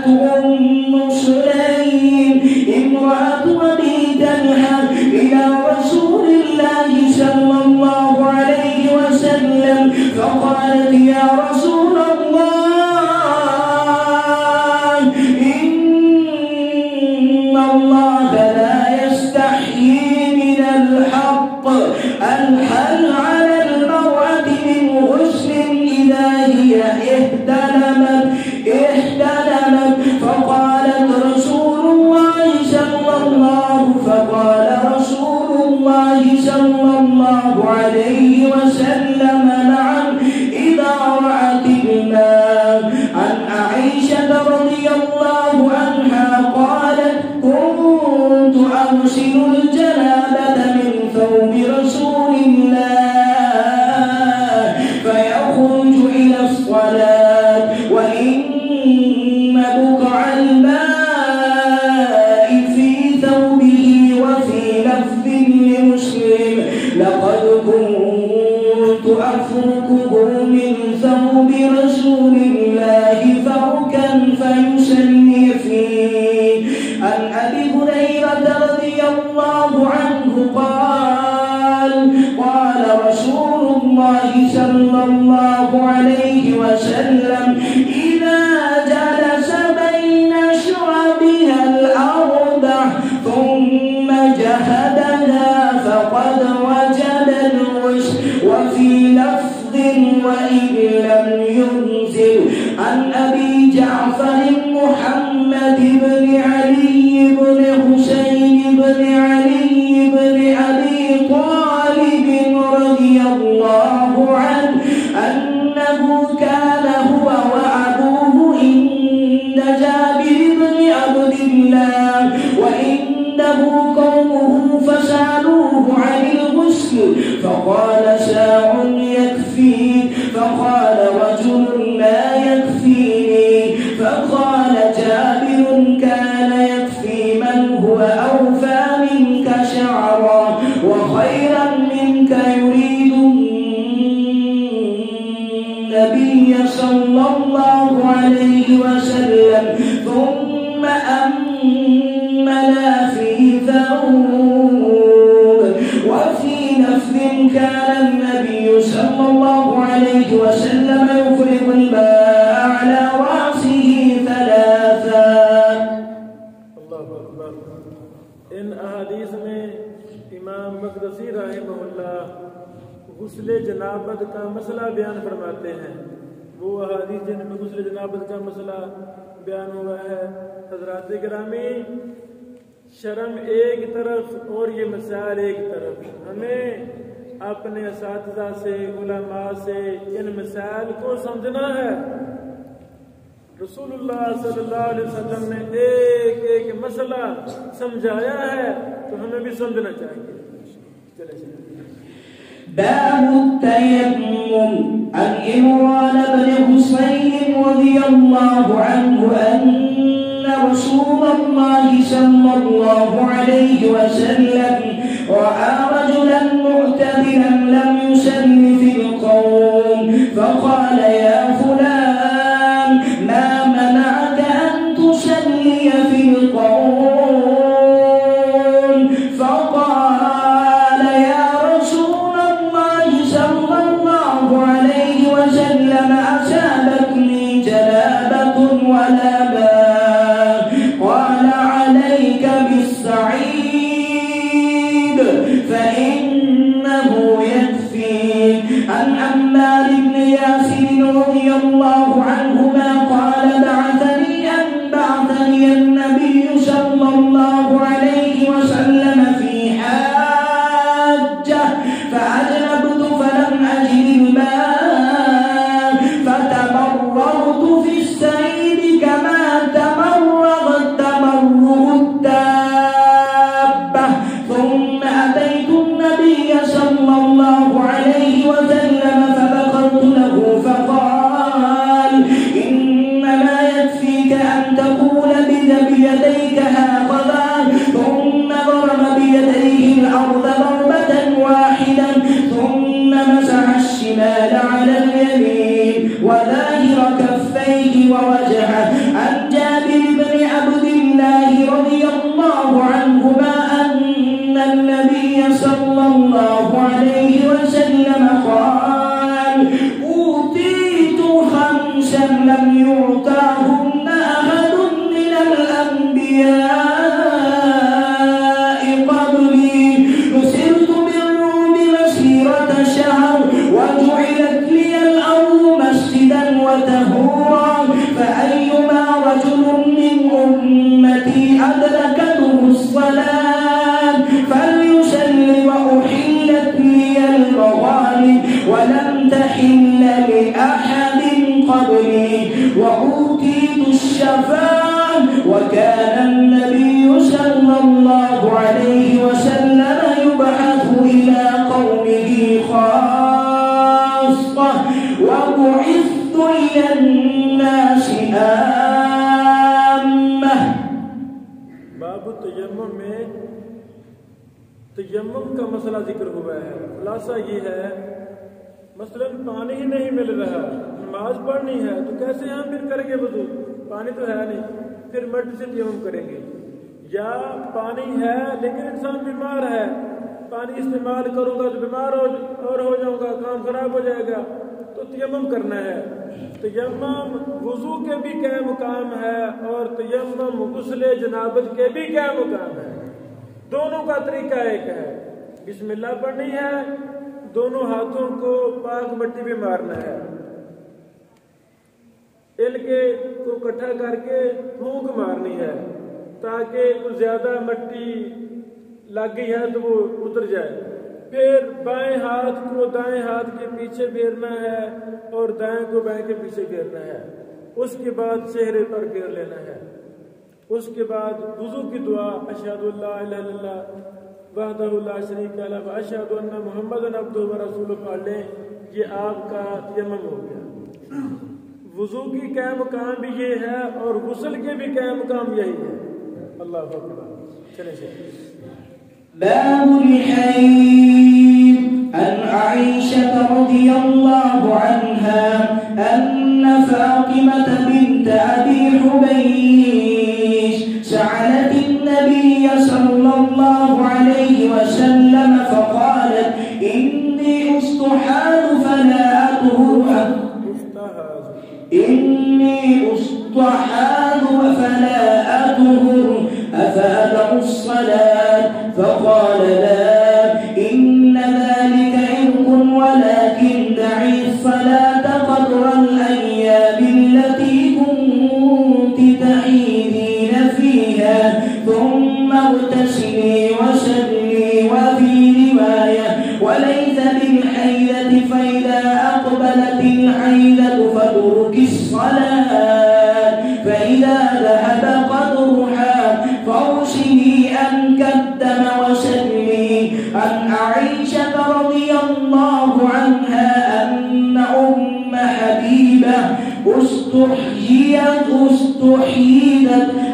أم سليم امرأة أبي طلحة إلى رسول الله صلى الله عليه وسلم فقالت: يا رسول الله، إن بقع الماء في ثوبه. وفي لفظ لمسلم لقد كنت أفركه من ثوب رسول الله فركا فيصلي فيه. عن أبي هريرة رضي الله عنه قال قال رسول الله صلى الله عليه وسلم إذا جلس بين شعبها الأربع ثم جهدها فقد وجد الغسل. وفي لفظ وإن لم ينزل. عن أبي جعفر محمد بن علي بن حسين بن علي بن أبي طالب رضي الله عنه أنه كان هو وأبوه عند جابر بن عبد الله وعنده قومه فسألوه عن الغسل فقال ساع يكفي. فقال رجل لا يكفيني. فقال جابر كان يكفي من هو أوفى منك شعرا وخيرا منك يريد النبي صلى الله عليه وسلم. ثم أملا في ثوب. وفي لفظ كان النبي صلى الله عليه وسلم يفرغ الماء على رأسه ثلاثا. अल्लाहु अकबर। इन अहादीस में इमाम मक़दसी रहमहुल्लाह गुस्ले जनाबत का मसला बयान फरमाते हैं। वो अहादीस जिनमें गुस्ले जनाबत का मसला बयान हुआ है। हज़रात गिरामी, शर्म एक तरफ और ये मसाइल एक तरफ। हमें अपने असातिज़ा से, उलमा से इन मसाइल को समझना है। रसूलुल्लाह सल्लल्लाहु अलैहि वसल्लम ने एक एक मसला समझाया है तो हमें भी समझना चाहिए। चले باب التيمم. عن عمران بن حسين رضي الله عنه أن رسول الله صلى الله عليه وسلم رأى رجلا معتدلا لم يصل في القوم فقال يا فلان ما منعك أن تصلي في القوم؟ فقال يا رسول الله صلى الله عليه وسلم أصابتني جنابة ولا ماء. قال عليك بالسعيد فإنه يكفيك. عن عمار بن ياسر رضي الله عنهما قال بعثني النبي صلى الله عليه وسلم في حاجة فأجنبت فلم أجد الماء فتمرغت في السعيد كما تمرغ الدابة. ثم أتيت النبي صلى الله عليه وسلم فذكرت له فقال إنما يكفيك أن تقول بيديك هكذا. ثم ضرب بيديه الأرض ضربة واحدة ثم مسح الشمال على اليمين وظاهر كفيه ووجهه. عن جابر بن عبد الله رضي الله عنهما أن النبي صلى الله عليه وسلم قال أوتيت خمسا لم يعطاهن أحد من الأنبياء قبلي. نصرت بالروم مسيرة شهر وجعلت لي الأرض مسجدا وطهورا. فأيما رجل من أمتي أدركته الصلاة فليصل وأحلت لي المغانم ولم تحل لأحد قبلي وأوتيت الشفاعة. وكان النبي صلى الله عليه وسلم يبعث إلى قومه خاصة وبعثت إلى الناس तयम्मुम का मसला जिक्र हुआ है। खुलासा ये है, मसलन पानी ही नहीं मिल रहा, नमाज पढ़नी है तो कैसे हम फिर करेंगे वजू? पानी तो है नहीं, फिर मट्टी से तयम्मुम करेंगे। या पानी है लेकिन इंसान बीमार है, पानी इस्तेमाल करूंगा तो बीमार हो जाऊंगा, काम खराब हो जाएगा, तो तयम्मुम करना है। तयम्मुम वुजू के भी क्या मुकाम है और तयम्मुम गुस्ले जनाबत के भी क्या मुकाम है। दोनों का तरीका एक है, बिस्मिल्लाह पढ़नी है, दोनों हाथों को पाक मट्टी में मारना है, इनके को इकट्ठा करके फूंक मारनी है ताकि कुछ ज्यादा मट्टी लग गई है तो वो उतर जाए। फिर बाएं हाथ को दाएं हाथ के पीछे फेरना है और दाएं को बाएं के पीछे फेरना है। उसके बाद चेहरे पर फेर लेना है। उसके बाद वुजू की दुआ अशहदु अल्ला इलाहा इल्लल्लाह वहदहु ला शरीका लहु व अशहदु अन्ना मुहम्मदन अब्दुहु व रसूलुहु पढ़ लें, ये आपका तयम्मुम हो गया। वुजू की क्या मुकाम भी ये है और गुस्ल के भी क्या मुकाम यही है। अल्लाह अकबर। चले बाबुल हय्य अन आइशा रज़ियल्लाहु अन्हा अन्न फातिमह बिन्त अबी हुबैश सअलत अन्नबिय सल्लल्लाहु अलैहि वसल्लम फक़ालत इन्नी उस्तहाद फला अतहुर फला अतहुर अफअदअ الصلاة فقال لا إن ذلك عرق ولكن دعي الصلاة قدر الأيام التي كنت تحيدين فيها ثم اغتسلي وسلي. وفي رواية وليس بالحيضة فإذا أقبلت الحيضة فاترك الصلاة فإذا ذهب قدرها فاغسلي عنك الدم وسلي. عن عائشة رضي الله عنها أن أم حبيبة استحييت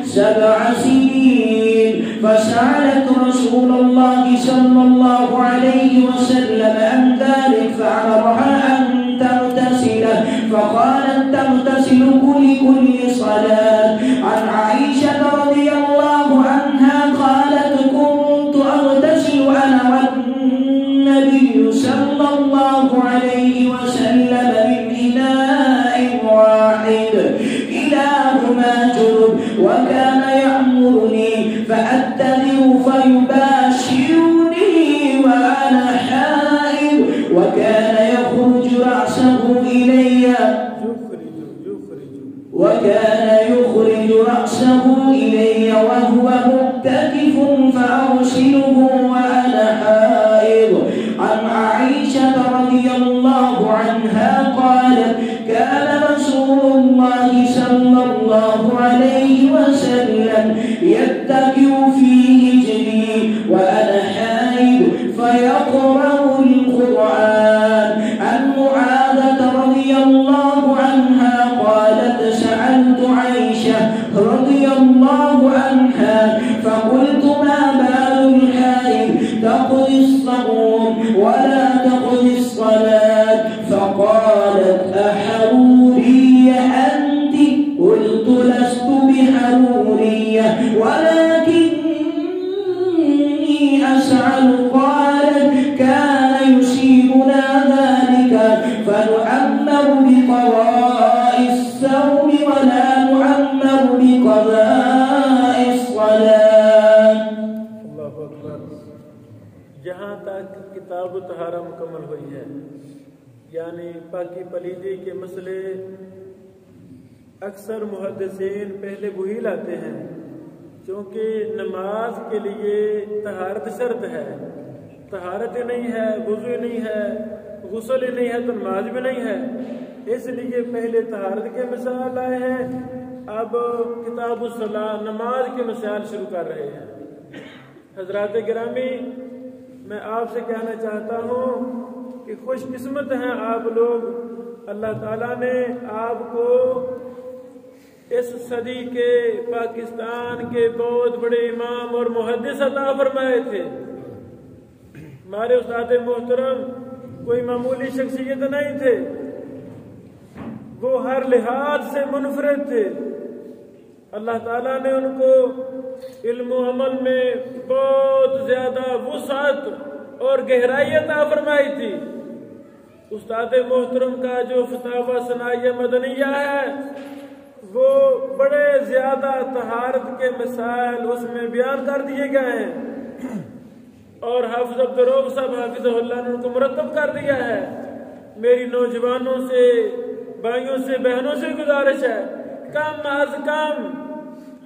7 سنين فسألت رسول الله صلى الله عليه وسلم عن ذلك فأمرها أن تغتسل فقالت تغتسل لكل صلاة. عن عائشة رضي الله عنها قالت كنت أغتسل أنا والنبي صلى الله عليه وسلم من إناء واحد كلاهما جنب وكان يأمرني فأتذر فيباشرني وأنا حائض وكان يخرج رأسه إلي وهو متكف فأرسله وأنا حائض. عن عائشة رضي الله عنها قالت كان رسول الله صلى الله عليه وسلم يتكئ في هجري وأنا حائض فيقرأ القرآن. عن معاذة رضي الله عنها قالت سألت عائشة رضي الله عنها فقلت ما بال الحائض تقضي الصوم ولا تقضي الصلاة فقالت أحرورية أنت؟ قلت لست بحرورية ولكني أسأل. قالت كان يصيبنا ذلك فنعمر بقضاء الصوم ولا نعمر بقضاء الصلاة. अल्लाह अकबर। जहाँ तक किताब तहारा मुकम्मल हुई है, यानी पाकी पलीदी के मसले अक्सर मुहद्दिसीन पहले वही लाते हैं, क्योंकि नमाज के लिए तहारत शर्त है। तहारत ही नहीं है, वुज़ू नहीं है, गुस्ल ही नहीं है तो नमाज भी नहीं है। इसलिए पहले तहारत के मसाइल आए हैं, अब किताबुस्सला नमाज के मसाइल शुरू कर रहे हैं। हजरात गिरामी, मैं आपसे कहना चाहता हूँ कि खुशकिस्मत हैं आप लोग, अल्लाह ताला ने आपको इस सदी के पाकिस्तान के बहुत बड़े इमाम और मुहद्दिस अता फरमाए थे। हमारे उस्ताद मोहतरम कोई मामूली शख्सियत नहीं थे, वो हर लिहाज से मुनफरिद थे। अल्लाह ताला ने उनको इल्म अमल में बहुत ज्यादा वुसअत और गहराई अता फरमाई थी। उस्ताद मोहतरम का जो फतावा सनाया मदनिया है वो बड़े ज्यादा तहारत के मसाइल उसमें बयान कर दिए गए हैं और हाफिज अब्दुर्रऊफ साहब हाफिज़हुल्लाह ने उनको मुरतब कर दिया है। मेरी नौजवानों से, भाइयों से, बहनों से गुजारिश है, कम अज कम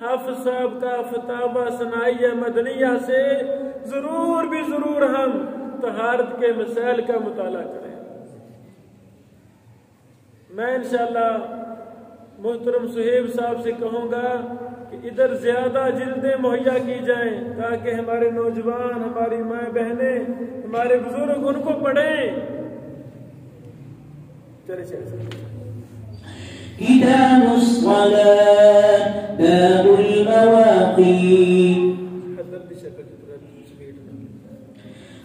हाफिज साहब का फतावा सनाया मदनिया से जरूर भी जरूर हम तहारत के मसाइल का मुताला करें। मैं इंशाअल्लाह मोहतरम सुहेब साहब से कहूँगा कि इधर ज्यादा जिल्दें मुहैया की जाएं ताकि हमारे नौजवान, हमारी माँ बहनें, हमारे बुजुर्ग उनको पढ़ें। चले चले किताबुस सलात बाबुल मवाक़ीत।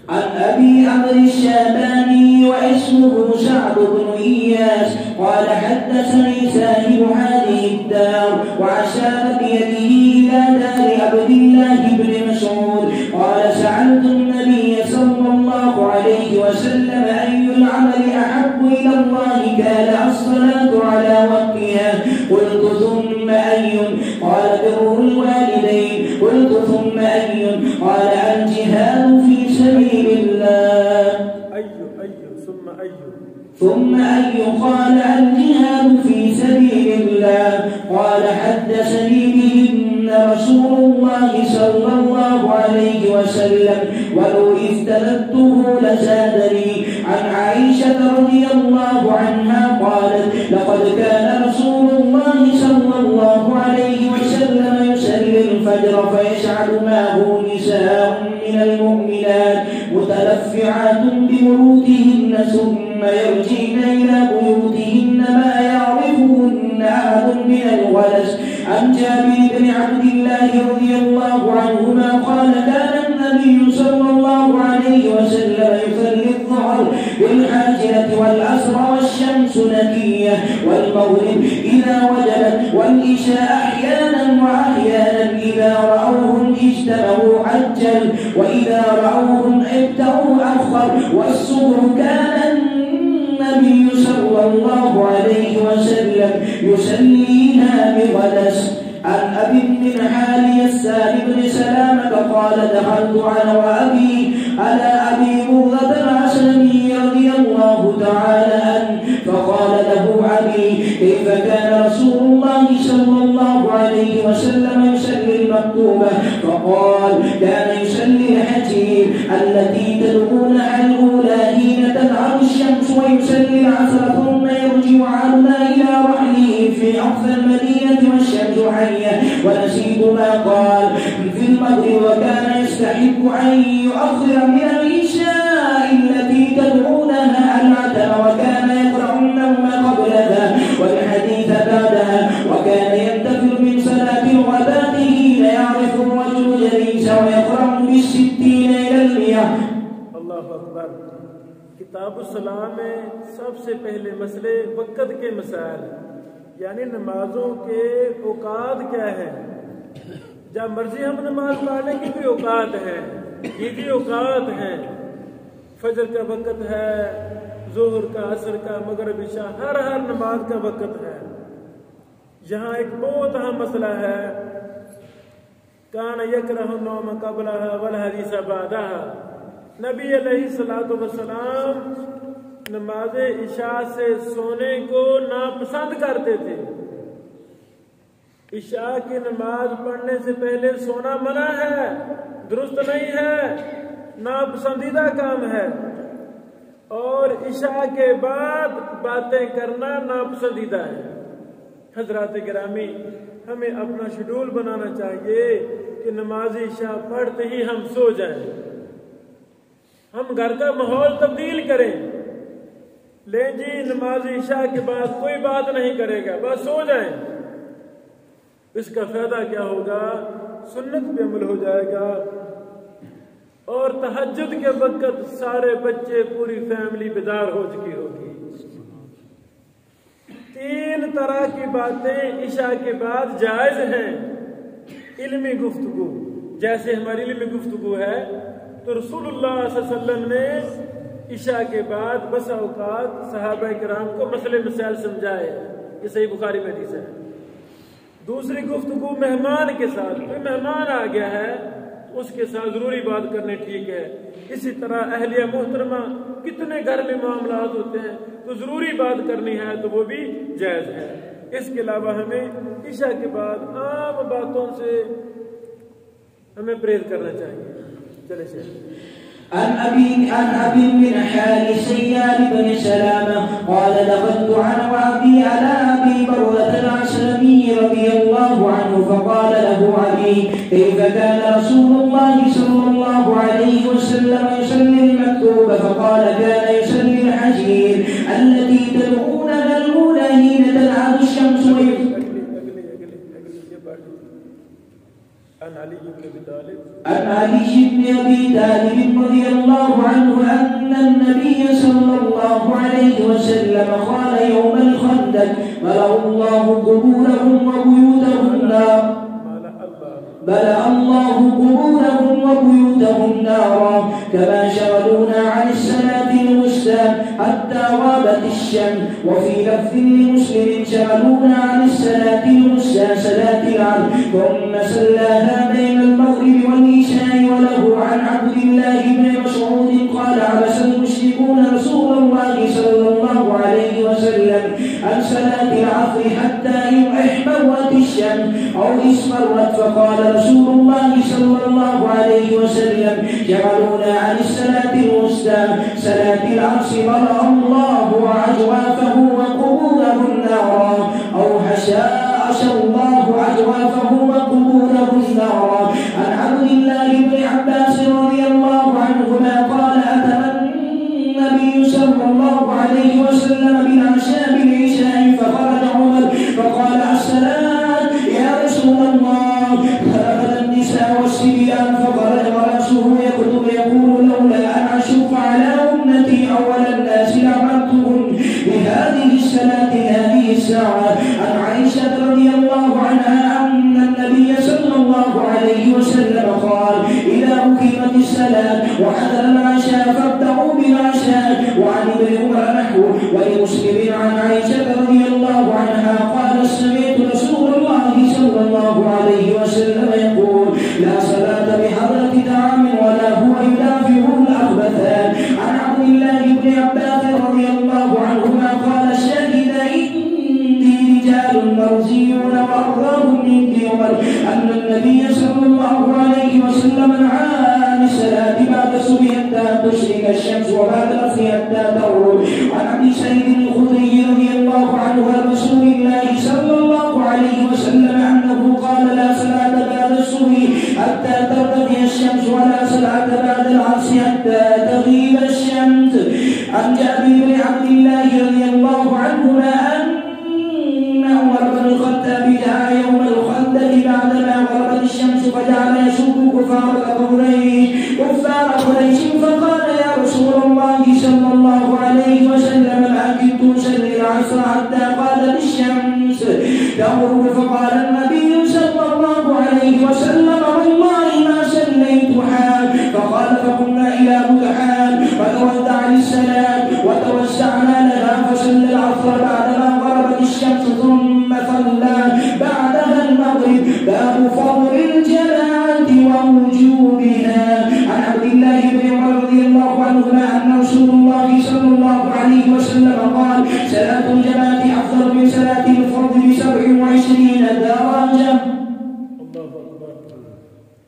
عن أبي عمرو الشيباني واسمه سعد بن إياس قال حدثني صاحب هذه الدار وأشار بيده إلى دار عبد الله بن مسعود قال سألت النبي صلى الله عليه وسلم أي العمل أحب إلى الله قال الصلاة على وقتها قلت ثم أي قال بر الوالدين قلت ثم أي قال الجهاد في سبيل الله ثم أي قال الجهاد في سبيل الله قال حدثني بهن رسول الله صلى الله عليه وسلم ولو استندته لزادني. عن عائشة رضي الله عنها قالت لقد كان رسول الله صلى الله عليه وسلم يصلي الفجر فيسعد معه نساء من المؤمنات متلفعات بمروتهن ثم يرجعن إلى بيوتهن ما يعرفهن أحد من الغلس. عن جابر بن عبد الله رضي الله عنهما قال كان النبي صلى الله عليه وسلم يصلي الظهر بالحاجرة والعصر والشمس نكية والمغرب إذا وجبت والعشاء أحيانا وأحيانا إذا رأوهم اجتمعوا عجل وإذا رأوهم ابتغوا أخر والصبح كان النبي صلى الله عليه وسلم يصليها بغلس. عن أبي بن حالي السائب بن سلامة قال دخلت أنا وأبي على أبي بردة الأسلمي رضي الله تعالى عنه فقال له أبي كيف كان رسول الله صلى الله عليه وسلم يصلي المكتوبة؟ فقال كان يصلي الحجير التي تدعونها الأولى حين تذهب الشمس ويصلي العصر ثم يرجع عنا إلى رحله في أقصى المدينة والشمس حية ونسيت ما قال في المغرب وكان يستحق أن يؤخر من العشاء التي تدعونها العتمة وكان يقرأ النوم قبلها والحديث بعدها وكان ينتفل من صلاة الغداة حين يعرف الرجل جليسا ويقرأ بالستين إلى المئة. الله أكبر. किताब सलाम में सबसे पहले मसले वक़्त के मसाइल यानी नमाजों के औकात क्या है। जब मर्जी हम नमाज पढ़ने की भी औकात है, ये भी औकात है। फजर का वक़्त है, ज़ोहर का, असर का, मगरिब, इशा, हर नमाज का वक़्त है। यहाँ एक बहुत अहम मसला है कान यकरहु नौम क़ब्लहा वल हदीस बादहा। नबी अलैहिस्सलातु वस्सलाम नमाज इशा से सोने को नापसंद करते थे। इशा की नमाज पढ़ने से पहले सोना मना है, दुरुस्त नहीं है, नापसंदीदा काम है। और इशा के बाद बातें करना नापसंदीदा है। हजरात गिरामी, हमें अपना शेड्यूल बनाना चाहिए कि नमाज इशा पढ़ते ही हम सो जाएं। हम घर का माहौल तब्दील करें। ले जी नमाज इशा के बाद कोई बात नहीं करेगा, बस सो जाएं। इसका फायदा क्या होगा? सुन्नत पे अमल हो जाएगा। और तहज्जुद के वक्त सारे बच्चे पूरी फैमिली बेदार हो चुकी होगी। 3 तरह की बातें इशा के बाद जायज हैं। इल्मी गुफ्तगू, जैसे हमारी इल्मी गुफ्तगू है तो रसूलुल्लाह सल्लल्लाहु अलैहि वसल्लम ने इशा के बाद बस औकात सहाबा किराम को मसले मसाइल समझाए। ये सही बुखारी में हदीस है। दूसरी गुफ्तगू मेहमान के साथ, कोई मेहमान आ गया है उसके साथ जरूरी बात करनी ठीक है। इसी तरह अहलिया मोहतरमा, कितने घर में मामलात होते हैं तो जरूरी बात करनी है तो वो भी जायज है। इसके अलावा हमें इशा के बाद आम बातों से हमें परहेज करना चाहिए। चले चलिए। عن أبي بن حال سيار بن سلامة قال دخلت عن وأبي على أبي بردة الأسلمي رضي الله عنه فقال له أبي كيف كان رسول الله صلى الله عليه وسلم يصلي المكتوب؟ فقال كان يصلي الحجير التي تدعونها الأولى حين تلعب الشمس عن علي بن أبي طالب رضي الله عنه أن النبي صلى الله عليه وسلم قال يوم الخندق ملأ الله قبورهم وبيوتهم نارا كما شغلونا عن الصلاة الوسطى حتى غابت الشمس. وفي لفظ لمسلم شغلونا عن الصلاة الوسطى صلاة العصر ثم صلاها بين المغرب والعشاء. وله عن عبد الله بن مسعود قال عبس المشركون رسول الله صلى الله عليه وسلم عن صلاة العصر حتى احمرت الشمس أو اصفرت فقال رسول الله صلى الله عليه وسلم شغلونا عن الصلاة الوسطى صلاة العصر ملأ الله أجوافه وقبورهم نارا أو حشى الله أجوافه وقبورهم نارا. عن عبد الله بن عباس رضي الله عنهما قال أتى النبي صلى الله عليه وسلم بالعشاء بالعشاء فخرج عمر فقال الصلاة يا رسول الله. فأخذ النساء والصبيان فخرج ورأسه يكتب يقول لولا أن أشق على أمتي أول الناس لأمرتهم بهذه الصلاة هذه الساعة. عن عائشة رضي الله عنها أن النبي صلى الله عليه وسلم قال إذا أقيمت الصلاة وحضر العشاء فابدأوا بالعشاء. وعن ابن عمر نحوه. ولمسلم عن عائشة رضي الله عنها قال سمعت رسول الله صلى الله عليه وسلم يقول لا صلاة بحضرة طعام ولا هو يدافع الأخبثان. عن عبد الله بن عباس رضي الله عنهما قال شهد عندي رجال مرزيون وأرضاهم من عمر أن النبي صلى الله عليه وسلم نهى عن الصلاة بعد الصبح حتى تشرق الشمس وبعد العصر حتى تغرب. عن أبي سعيد الخدري رضي الله عنه عن رسول الله صلى الله عليه وسلم أنه قال لا صلاة بعد الصبح حتى ترتفع الشمس ولا صلاة بعد العصر حتى تغيب الشمس. عن جابر بن عبد الله رضي الله عنهما أن عمر بن الخطاب جاء يوم الخندق بعدما غربت الشمس فجعل يسب كفار قريش فقال يا رسول الله صلى الله عليه وسلم ما كنت أصلي العصر حتى قالت الشمس تغرب. فقال النبي صلى الله عليه وسلم والله ما صليتها. فقال فقمنا إلى بطحان فتودع للصلاة وتوسعنا لها فصلى العصر بعدما غربت الشمس ثم صلى بعدها المغرب. باب فضل الجماعة ووجوبها. عن عبد الله بن عمر رضي الله عنهما أن رسول الله صلى الله عليه وسلم قال صلاة الجماعة أفضل من صلاة الفرد ب27 درجة.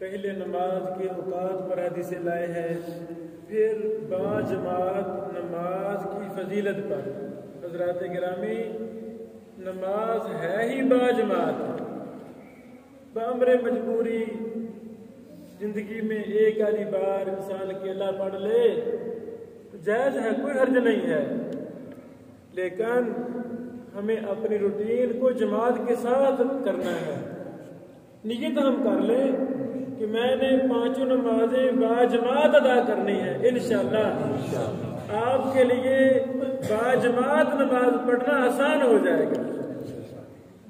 पहले नमाज के औकात पर हदीस लाए हैं, फिर बाजमात नमाज की फजीलत पर। हज़रात गिरामी, नमाज है ही बाजमात। बअमरे मजबूरी जिंदगी में एक आधी बार इंसान अकेला पढ़ ले तो जायज़ है, कोई हर्ज नहीं है। लेकिन हमें अपनी रूटीन को जमात के साथ करना है। नियत हम कर लें कि मैंने 5 नमाजें बाजमात अदा करनी है। इंशाअल्लाह आपके लिए बाजमात नमाज पढ़ना आसान हो जाएगा।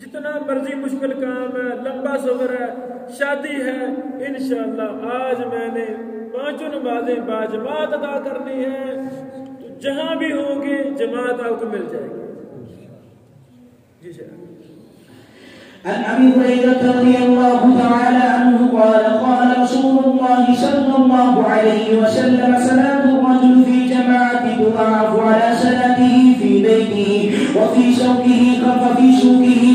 जितना मर्जी मुश्किल काम है, लंबा सफर है, शादी है, इंशाअल्लाह आज मैंने 5 नमाजें बाजमात अदा करनी है, तो जहां भी होंगे जमात आपको मिल जाएगी। जी सर। عن أبي هريرة رضي الله تعالى عنه قال قال رسول الله صلى الله عليه وسلم صلاة الرجل في جماعة تضاعف على صلاته في بيته وفي سوقه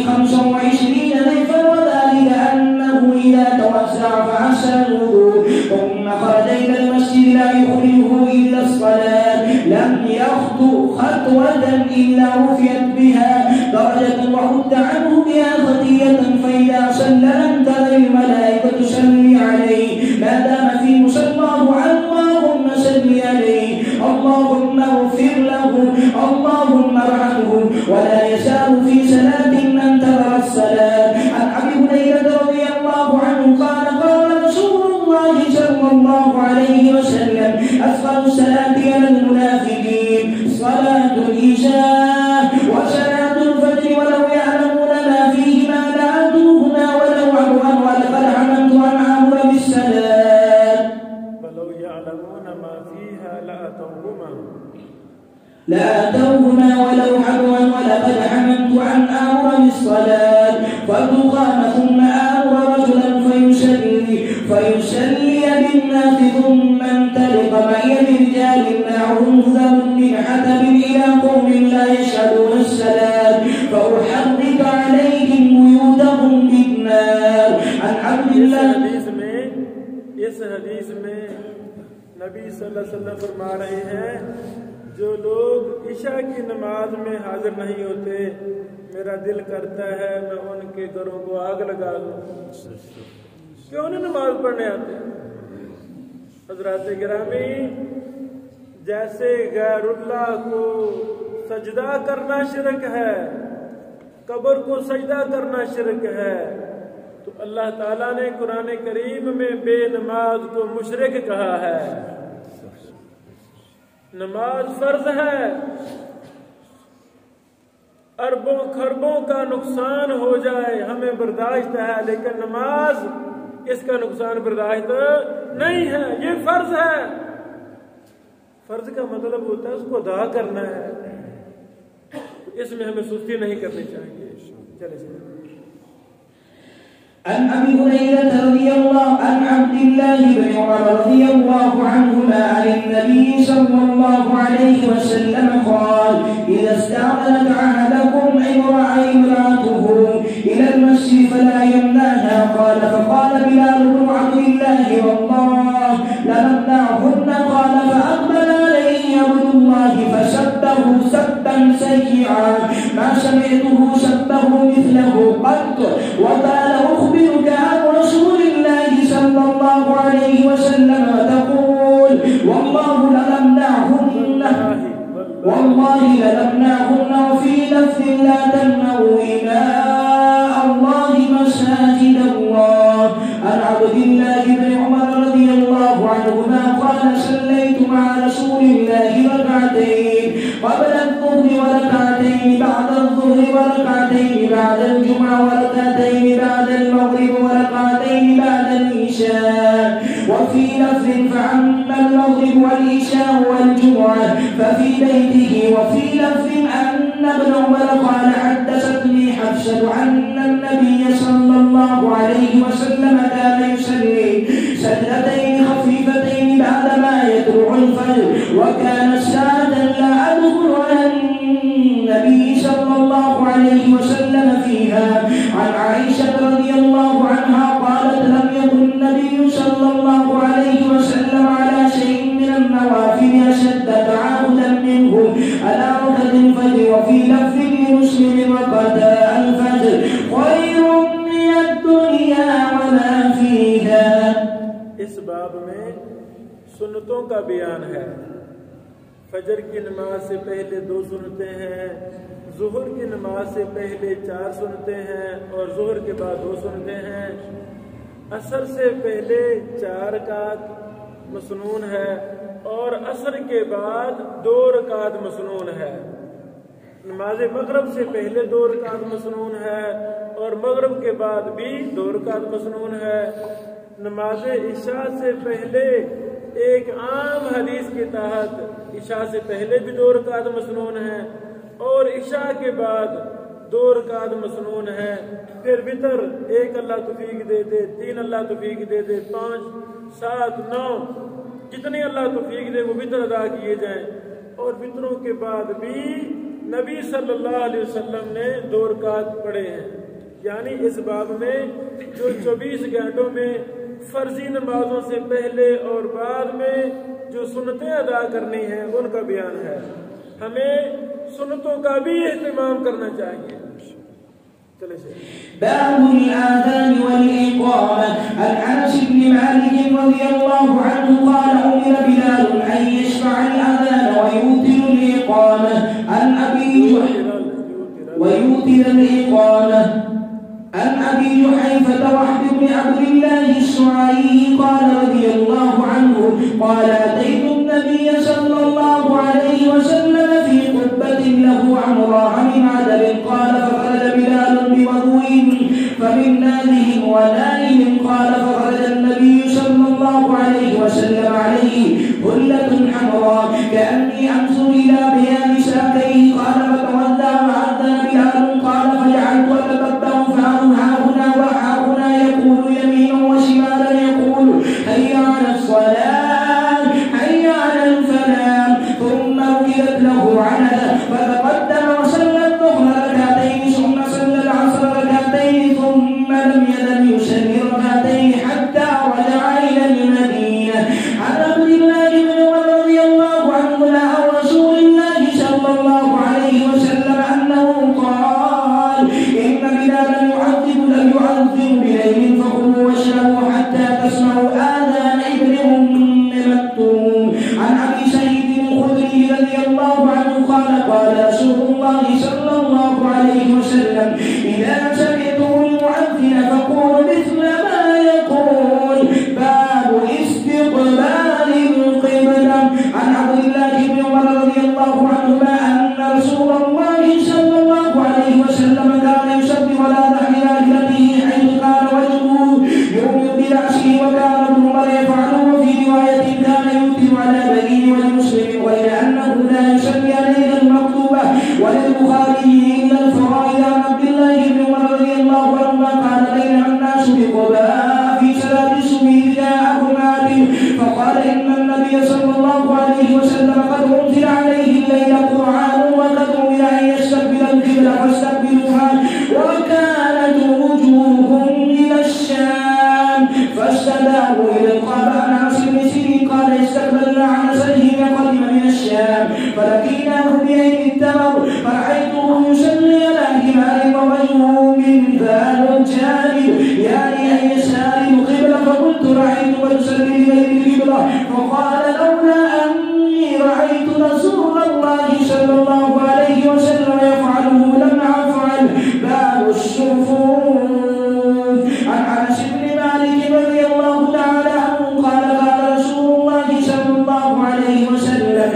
25 ضيفا، وذلك أنه إذا توسع فأحسن الوضوء ثم خرج إلى المسجد لا يخرجه إلا الصلاة لم يخطو خطوة إلا رفعت بها درجة وحد عنه بها خطية، فإذا صلى لم تزل الملائكة تصلي عليه ما دام في مصلاه اللهم صل عليه اللهم اغفر له اللهم ارحمه، ولا يزال في صلاة انتظر الصلاة. عن أبي هريرة رضي الله عنه قال قال رسول الله صلى الله عليه وسلم أثقل الصلاة على المنافقين صلاة العشاء وصلاة الفجر ولو يعلمون ما فيهما لأتوهما ولو عدوا ولقد حممت أن آمر بالصلاة ولو يعلمون ما فيها لأتوهما ولو عدوا ولقد حممت أن آمر بالصلاة فتقام ثم آمر رجلا فيصلي بالناس ثم انطلق معي برجال معهم ذر من حدب إلى قوم لا يشهدون الصلاة فأحرق عليهم بيوتهم بالنار. عن عبد الله इस हदीस में नबी सल्लल्लाहु अलैहि वसल्लम फरमा रहे हैं, जो लोग ईशा की नमाज में हाजिर नहीं होते, मेरा दिल करता है मैं उनके घरों को आग लगा दूं। क्यों नहीं नमाज पढ़ने आते? हज़रात गिरामी, जैसे गैरुल्लाह को सजदा करना शिरक है, कब्र को सजदा करना शिरक है, तो अल्लाह ताला ने कुरान करीम में बेनमाज को मुशरिक कहा है। नमाज फर्ज है, अरबों खरबों का नुकसान हो जाए हमें बर्दाश्त है, लेकिन नमाज इसका नुकसान बर्दाश्त नहीं है। ये फर्ज है। फर्ज का मतलब होता है उसको अदा करना है, इसमें हमें सुस्ती नहीं करनी चाहिए। चलिए। عن أبي هريرة رضي الله عن عبد الله بن عمر رضي الله عنهما عن النبي صلى الله عليه وسلم قال إذا استأذنت أحدكم امرأته إلى المسجد فلا يمنعها قال فقال بلال بن عبد الله والله لنمنعهن قال فأقبل عليه عبد الله فسبه سبا سيئا ما سمعته سبه مثله قط وقال أخبرك عن رسول الله صلى الله عليه وسلم وتقول والله لنمنعهن وفي لفظ لا تمنعوا إماء الله مساجد الله. عن عبد الله بن عمر رضي الله عنهما قال صليت مع رسول الله ركعتين قبل الظهر وركعتين بعد الظهر وركعتين بعد الجمعة وركعتين بعد المغرب وركعتين بعد العشاء وفي لفظ فأما المغرب والعشاء والجمعة ففي بيته. وفي لفظ أن ابن عمر قال حدثتني حفصة أن النبي صلى الله عليه وسلم كان يصلي سجدتين خفيفتين بعدما يطلع الفجر وكان ساعة لا أدخل على النبي صلى الله عليه وسلم فيها. عن عائشة رضي الله عنها قالت لم يكن النبي صلى الله عليه وسلم على شيء من النوافل أشد تعاهدا منه على ركعة الفجر. وفي لفظ لمسلم ركعتا الفجر خير من الدنيا وما فيها. इस बाब में सुन्नतों का बयान है। फजर की नमाज से पहले 2 सुन्नतें हैं, ज़ुहर की नमाज से पहले 4 सुन्नतें हैं और ज़ुहर के बाद 2 सुन्नतें हैं। असर से पहले 4 रकात मसनून है और असर के बाद 2 रकात मसनून है। नमाज मगरब से पहले 2 रकात मसनून है और मगरब के बाद भी 2 रकात मसनून है। नमाज इशा से पहले एक आम हदीस के तहत इशा से पहले भी 2 रकात मसनून है और इशा के बाद 2 रकात मसनून है। फिर वितर 1 अल्लाह तौफीक दे दे, 3 अल्लाह तौफीक दे दे, 5, 7, 9 जितने अल्लाह तौफीक दे वो वितर अदा किए जाएं। और वितरों के बाद भी नबी सल्लल्लाहु अलैहि वसल्लम ने 2 रकात पढ़े हैं। यानी इस बाब में जो 24 घंटों में फर्जी नमाजों से पहले और बाद में जो सुन्नतें अदा करनी हैं उनका बयान है। हमें सुन्नतों का भी एहतमाम करना चाहिए। चले से बाबुल आज़ान वल इक़ामा। अन अनस इब्न मालिक रज़ियल्लाहु अन्हु क़ाल उमिरा बिलाल अन यशफ़अ अल-आज़ान व युतिर al-इक़ामा अन अबी जुहैफा वहब बन अब्दिल्लाह अश-शुआई क़ाल रज़ियल्लाहु अन्हु क़ाल अतैतु an-नबिय्य सल्लल्लाहु अलैहि वसल्लम फ़ी क़ुब्बतिन लहु अमराह मिन अदब क़ाल फख़रज बिलाल बिवुज़ुइन फमिन नाज़िह व नाइम क़ाल फख़रज an-नबिय्य सल्लल्लाहु अलैहि वसल्लम अलैहि हुल्लतुन हमरा कअन्नी अंज़ुरु इला बयानि साक़ैहि क़ाल फ़तवद्दा वअद्दन बिलाल क़ाल फजअलतु अततब्बअ ها هنا يقول يمينا وشمالا يقول هيا على الصلاة هيا على الفلاح ثم ركبت له عنزة فتقدم وصلى الظهر ركعتين ثم صلى العصر ركعتين ثم لم يزل يصلي ركعتين حتى رجع إلى المدينة. عن عبد الله بن عمر رضي الله عنهما عن رسول الله صلى الله عليه وسلم أنه قال إن بلالا يعذب بليل فكلوا واشربوا حتى تسمعوا آذان ابن أم مكتوم. عن أبي سعيد الخدري رضي الله عنه قال قال رسول الله صلى الله عليه وسلم إذا سمعتم المؤذن فقولوا مثل ما يقول. باب استقبال القبلة. عن عبد الله بن عمر رضي الله عنهما أن رسول الله صلى الله عليه وسلم كان يسبح على ظهر راحلته حيث كان وجهه يؤمن برأسه وكان ابن عمر يفعله. وفي رواية كان يوتر على بنيه ولمسلم غير أنه لا يصلي عليها المكتوبة وللبخاري إلا الفرائض. عن عبد الله بن عمر رضي الله عنهما قال بينما الناس بقباء في صلاة الصبح جاءه نادٍ فقال إن النبي صلى الله عليه وسلم قد أنزل عليه الليل قرآن وقد أمر أن يستقبل القبلة فاستقبلوها وكانت وجوههم إلى الشام فاستداروا إلى القباء. عن أنس بن سيرين قال استقبلنا عن سيدنا قدم من الشام فلقيناه بعين التمر فرأيته يصلي على حمار ووجهه من ذا الجانب يعني أن يسار القبلة فقلت رأيت ويصلي إليه القبلة فقال لولا أني رأيت رسول الله صلى الله عليه وسلم يفعله لم أفعل. باب الصفوف. عن أنس بن مالك رضي الله تعالى عنه قال قال رسول الله صلى الله عليه وسلم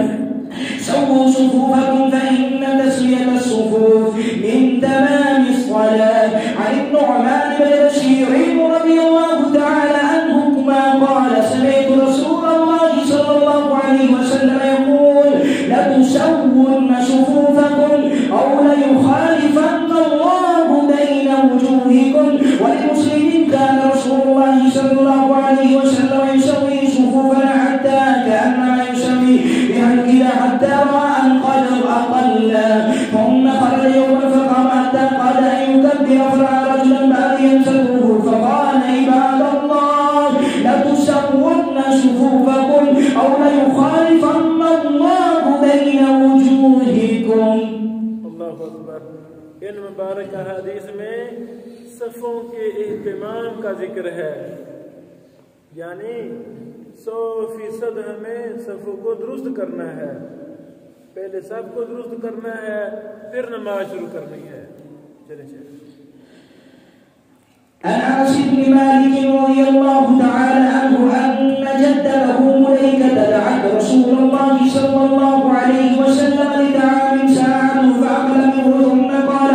سووا صفوفكم فإن تسوية الصفوف من تمام الصلاة. عن النعمان بن بشير رضي الله تعالى عنهما قال سمعت رسول الله صلى الله عليه وسلم يقول لتسون صفوفكم أو ليخالفن الله بين وجوهكم. ولمسلم كان رسول الله صلى الله عليه وسلم يسوي صفوفنا حتى كأنما يسوي بهالكذا حتى رأى أن قد أقل ثم خرج يوما فقام حتى قال أن يكبر فرأى رجلا بعد ينسبه فقال عباد الله لتسون صفوفكم أو ليخالفن الله بين وجوهكم. अल्लाहु अकबर। इन मुबारक हदीस में सफ़ों के एहतमाम का जिक्र है, यानी 100% हमें सफ़ों को दुरुस्त करना है। पहले सब को दुरुस्त करना है फिर नमाज शुरू करनी है। चले عن أنس بن مالك رضي الله تعالى عنه أن جده مليكة دعت رسول الله صلى الله عليه وسلم لطعام ساعة فأكل منه ثم قال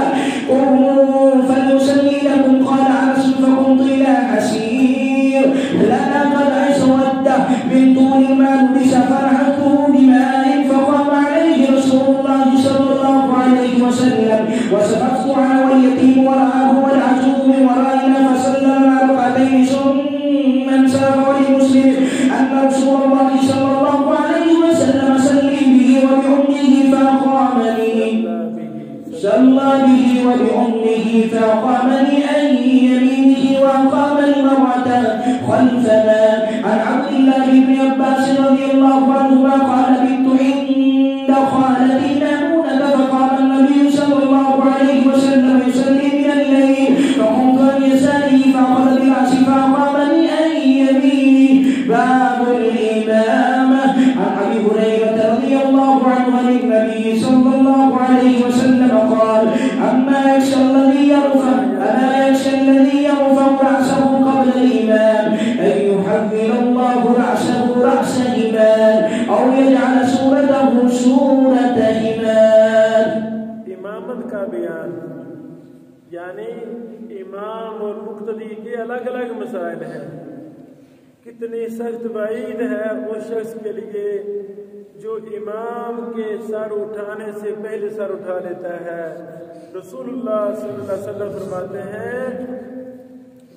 قوموا فليصلي لكم. قال أنس فقمت إلى حسير لنا قد أسود من طول المال فنحته بماء فقام عليه رسول الله صلى الله عليه وسلم وسقطت عنه واليتيم وراءه والعجوز من ورائنا فسلم ركعتين ثم انصرف. ولمسلم أن رسول الله صلى الله عليه وسلم صلى به وبأمه فأقامني عن يمينه وأقامني مرة خلفنا. عن عبد الله بن عباس رضي الله عنهما قال بت عند خالتي ميمونة فقام النبي صلى الله عليه وسلم يصلي من الليل فقمت عن يساره فأخذ برأسي فأقامني عن يمينه. باب الإمامة. عن أبي هريرة رضي الله عنه عن النبي صلى الله عليه وسلم قال أما يخشى الذي يرفع رأسه قبل الإمام أن يحول الله رأسه رأس همار أو يجعل صورته صورة همار. इमामत का बयान यानी इमाम और मुक्तदी के अलग अलग मसाइल हैं। कितनी सख्त वईद है उस शख्स के लिए जो इमाम के सर उठाने से पहले सर उठा लेता है। रसूलुल्लाह सल्लल्लाहु अलैहि वसल्लम फरमाते हैं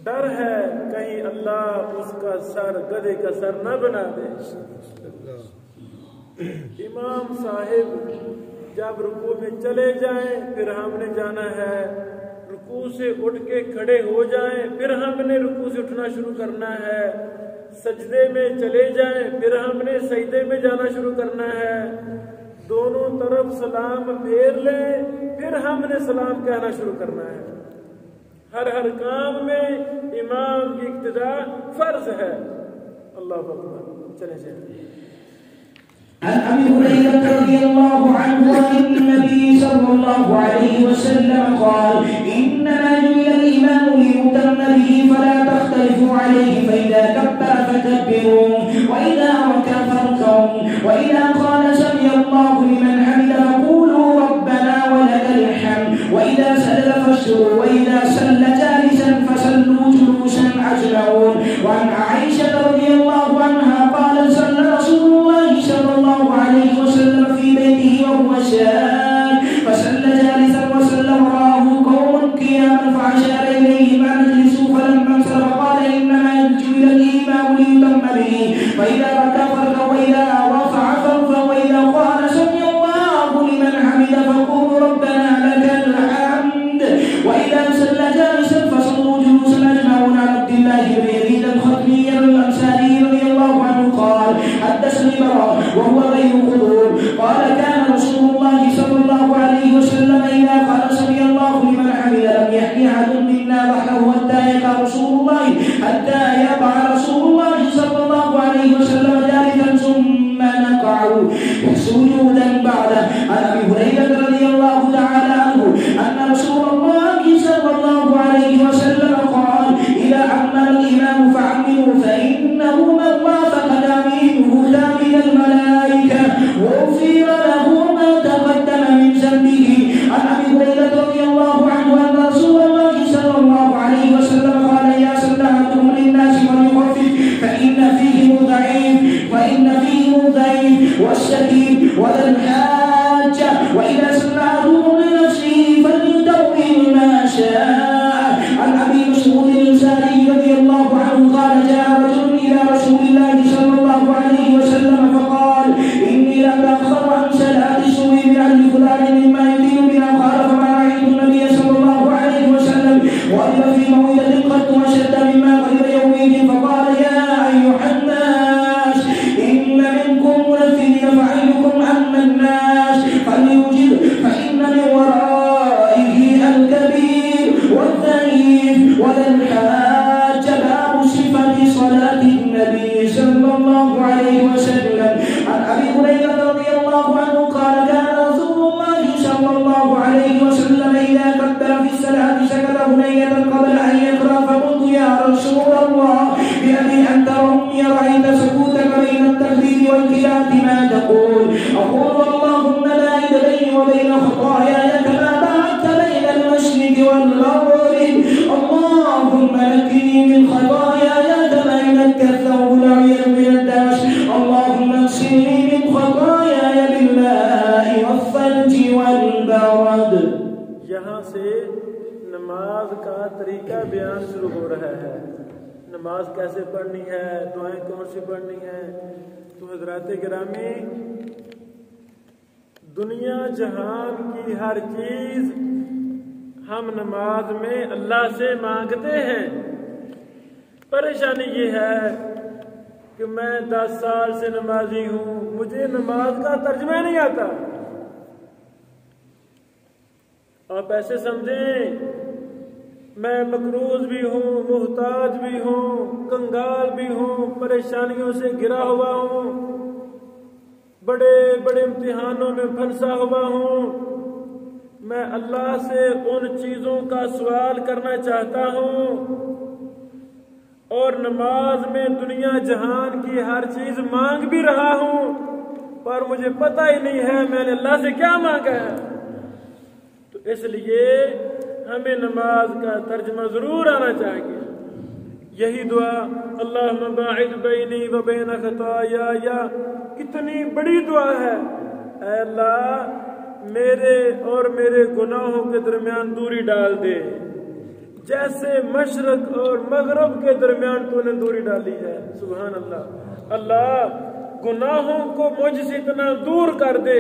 डर है कहीं अल्लाह उसका सर गधे का सर न बना दे। इमाम साहिब जब रुकू में चले जाएं फिर हमने जाना है, रुकू से उठ के खड़े हो जाएं फिर हमने रुकू से उठना शुरू करना है, सजदे में चले जाएं फिर हमने सजदे में जाना शुरू करना है, दोनों तरफ सलाम फेर लें फिर हमने सलाम कहना शुरू करना है। हर काम में इमाम की इक्तिदा फर्ज है। अल्लाह अकबर। चले जाए। عن أبي هريرة رضي الله عنه عن النبي صلى الله عليه وسلم قال إنما جعل الإمام ليؤتم به فلا تختلفوا عليه فإذا كبر فكبروا وإذا ركع فاركعوا وإذا قال سمع الله لمن حمده فقولوا ربنا ولك الحمد وإذا سجد فاسجدوا وإذا صلى جالسا فصلوا جلوسا أجمعون. وعن عائشة رضي الله عنها قال صلى رسول الله صلى الله عليه وسلم في بيته وهو شاك فصلى جالسا وصلى وراءه قوم قياما فأشار إليهم أن اجلسوا فلما انصرف قال إنما جعل الإمام ليؤتم به فإذا ركع فاركع وإذا رفع فارفع وإذا قال سمع الله لمن حمده فقولوا ربنا لك الحمد وإذا صلى جالسا فصلوا جلوسا أجمعون. عن عبد الله بن يزيد الخطمي الأنصاري رضي الله عنه قال حدثني براء وهو غير قدور قال كان رسول الله صلى الله عليه وسلم إذا قال سمع الله لمن حمده لم يحكي أحد منا ظهره حتى يقع رسول الله صلى الله عليه وسلم جالسا ثم نقع سجودا بعده. عن أبي هريرة رضي الله تعالى عنه أن رسول الله صلى الله عليه وسلم قال إذا أمن الإمام فعملوا فإنه من وافق تأمينه تأمين الملائكة غفر له ما تقدم من ذنبه. عن أبي هريرة رضي الله عنه أن رسول الله صلى الله عليه وسلم قال يا سلامتم للناس فليخفف فإن فيهم الضعيف والسكين وذا الحاجة وإذا سمعتم لنفسه فليطول ما شاء. عن أبي مسعود الأنصاري رضي الله عنه قال جاء رجل إلى رسول الله صلى الله عليه وسلم فقال إني لأتأخر عن صلاة الصبح بأهل فلان مما يطيل بنا قال فما رأيت النبي صلى الله عليه وسلم غضب في موعظة قط وشد مما غضب يومئذ فقال يا أيها الناس إن منكم منفرين فعلوا يا رسول الله بأبي أنت وأمي رأيت سكوتك بين التخدير والكلاب ما تقول؟ أقول اللهم باعد بيني وبين خطاياي كما باعدت بين المشرق والمغرب. اللهم نقني من خطاياي كما ينقى الثوب الأبيض من الدنس. اللهم اغسلني من خطاياي بالماء والثلج والبرد. یہاں سے نماز کا طریقہ بیان شروع ہو رہا ہے. نماز کیسے پڑھنی ہے، دعائیں کون سی پڑھنی ہے. تو حضرات گرامی، دنیا جہان کی ہر چیز ہم نماز میں اللہ سے مانگتے ہیں. پریشانی یہ ہے کہ میں 10 سال سے نمازی ہوں، مجھے نماز کا ترجمہ نہیں آتا. آپ ایسے سمجھیں میں مقروض بھی ہوں، محتاج بھی ہوں، کنگال بھی ہوں، پریشانیوں سے گھرا ہوا ہوں، بڑے بڑے امتحانوں میں پھنسا ہوا ہوں. میں اللہ سے ان چیزوں کا سوال کرنا چاہتا ہوں اور نماز میں دنیا جہان کی ہر چیز مانگ بھی رہا ہوں، پر مجھے پتہ ہی نہیں ہے میں نے اللہ سے کیا مانگا ہے. تو اس لیے ہمیں نماز کا ترجمہ ضرور آنا چاہیے. یہی دعا اللہم باعد بینی و بین خطایا، کتنی بڑی دعا ہے. اے اللہ میرے اور میرے گناہوں کے درمیان دوری ڈال دے، جیسے مشرق اور مغرب کے درمیان تو نے دوری ڈالی ہے. سبحان اللہ. اللہ گناہوں کو مجھ سے اتنا دور کر دے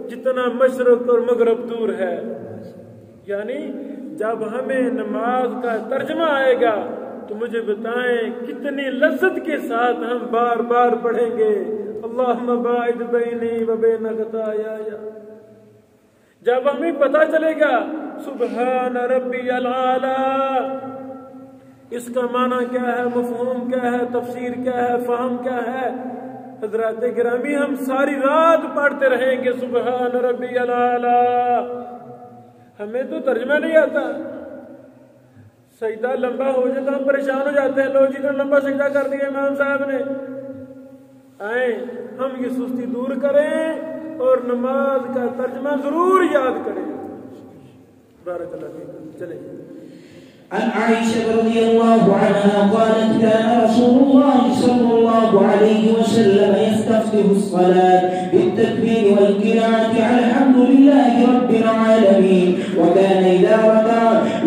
جتنا مشرق اور مغرب دور ہے. یعنی جب ہمیں نماز کا ترجمہ آئے گا تو مجھے بتائیں کتنی لذت کے ساتھ ہم بار بار پڑھیں گے اللہم باعد بینی و بین خطایا. جب ہمیں پتہ چلے گا سبحان ربی العالی، اس کا معنی کیا ہے، مفہوم کیا ہے، تفسیر کیا ہے، فہم کیا ہے، حضرات گرامی ہم ساری رات پڑھتے رہیں گے سبحان ربی العالی. ہمیں تو ترجمہ نہیں آتا. سجدہ لمبا ہو جائے تو ہم پریشان ہو جاتے ہیں، لو جی اتنا لمبا سجدہ کر دیا امام صاحب نے. آئیں ہم یہ سستی دور کریں اور نماز کا ترجمہ ضرور یاد کریں. بارک اللہ فیکم. چلیں. عن عائشة رضي الله عنها قالت كان رسول الله صلى الله عليه وسلم يستفتح الصلاة بالتكبير والقراءة على الحمد لله رب العالمين، وكان إذا ركع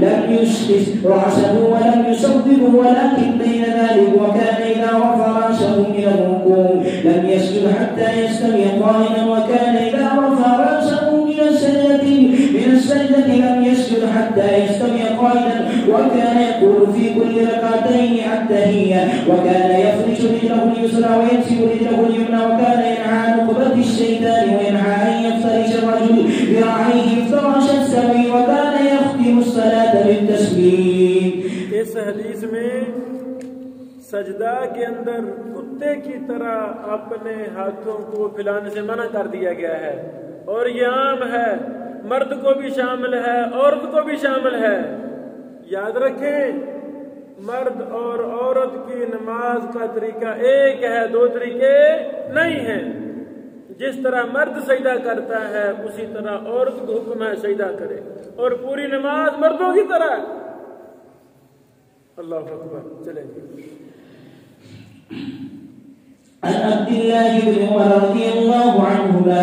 لم يشخص رأسه ولم يصدره ولكن بين ذلك، وكان إذا رفع رأسه من الركوع لم يسجد حتى يستوي قائما، وكان إذا رفع رأسه من السجدة لم يسجد حتى يستوي قائما، وكان يقول في كل ركعتين التحية، وكان يفرش رجله اليسرى ويمسك رجله اليمنى، وكان ينهى عن عقبة الشيطان وينهى أن يفترش الرجل ذراعيه افتراش السوي، وكان يختم الصلاة بالتسليم. اس حدیث میں سجدہ کے اندر کتے کی طرح اپنے ہاتھوں کو پھیلانے سے منع کر دیا گیا ہے، اور یہ عام ہے، مرد کو بھی شامل ہے، عورت کو بھی شامل ہے. یاد رکھیں مرد اور عورت کی نماز کا طریقہ ایک ہے، دو طریقے نہیں ہیں. جس طرح مرد سجدہ کرتا ہے اسی طرح عورت کو حکم ہے سجدہ کرے، اور پوری نماز مردوں کی طرح. اللہ اکبر. چلیں گے. عن عبد الله بن عمر رضي الله عنهما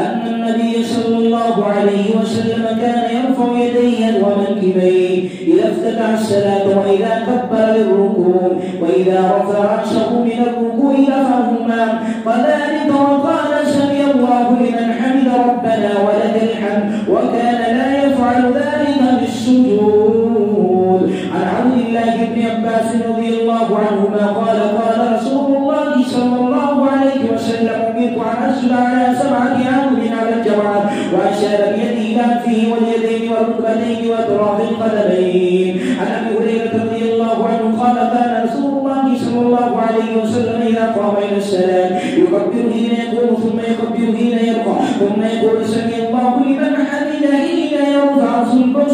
أن النبي صلى الله عليه وسلم كان يرفع يديه ومنكبيه إذا افتتح الصلاة وإذا كبر للركوع، وإذا رفع رأسه من الركوع رفعهما كذلك، وقال سمع الله لمن حمد ربنا ولك الحمد، وكان لا يفعل ذلك بالسجود. عن عبد الله بن عباس رضي الله عنهما قال قال رسول الله صلى الله عليه وسلم أمرت أن أسجد على 7 أعظم على الجواب، وأشار بيده إلى أنفه واليدين والركبتين وأطراف القدمين. عن أبي هريرة رضي الله عنه قال كان رسول الله صلى الله عليه وسلم إذا قام إلى الصلاة يكبر حين يقوم ثم يكبر حين يرفع ثم يقول سمع الله لمن حمده حين يرفع صلبه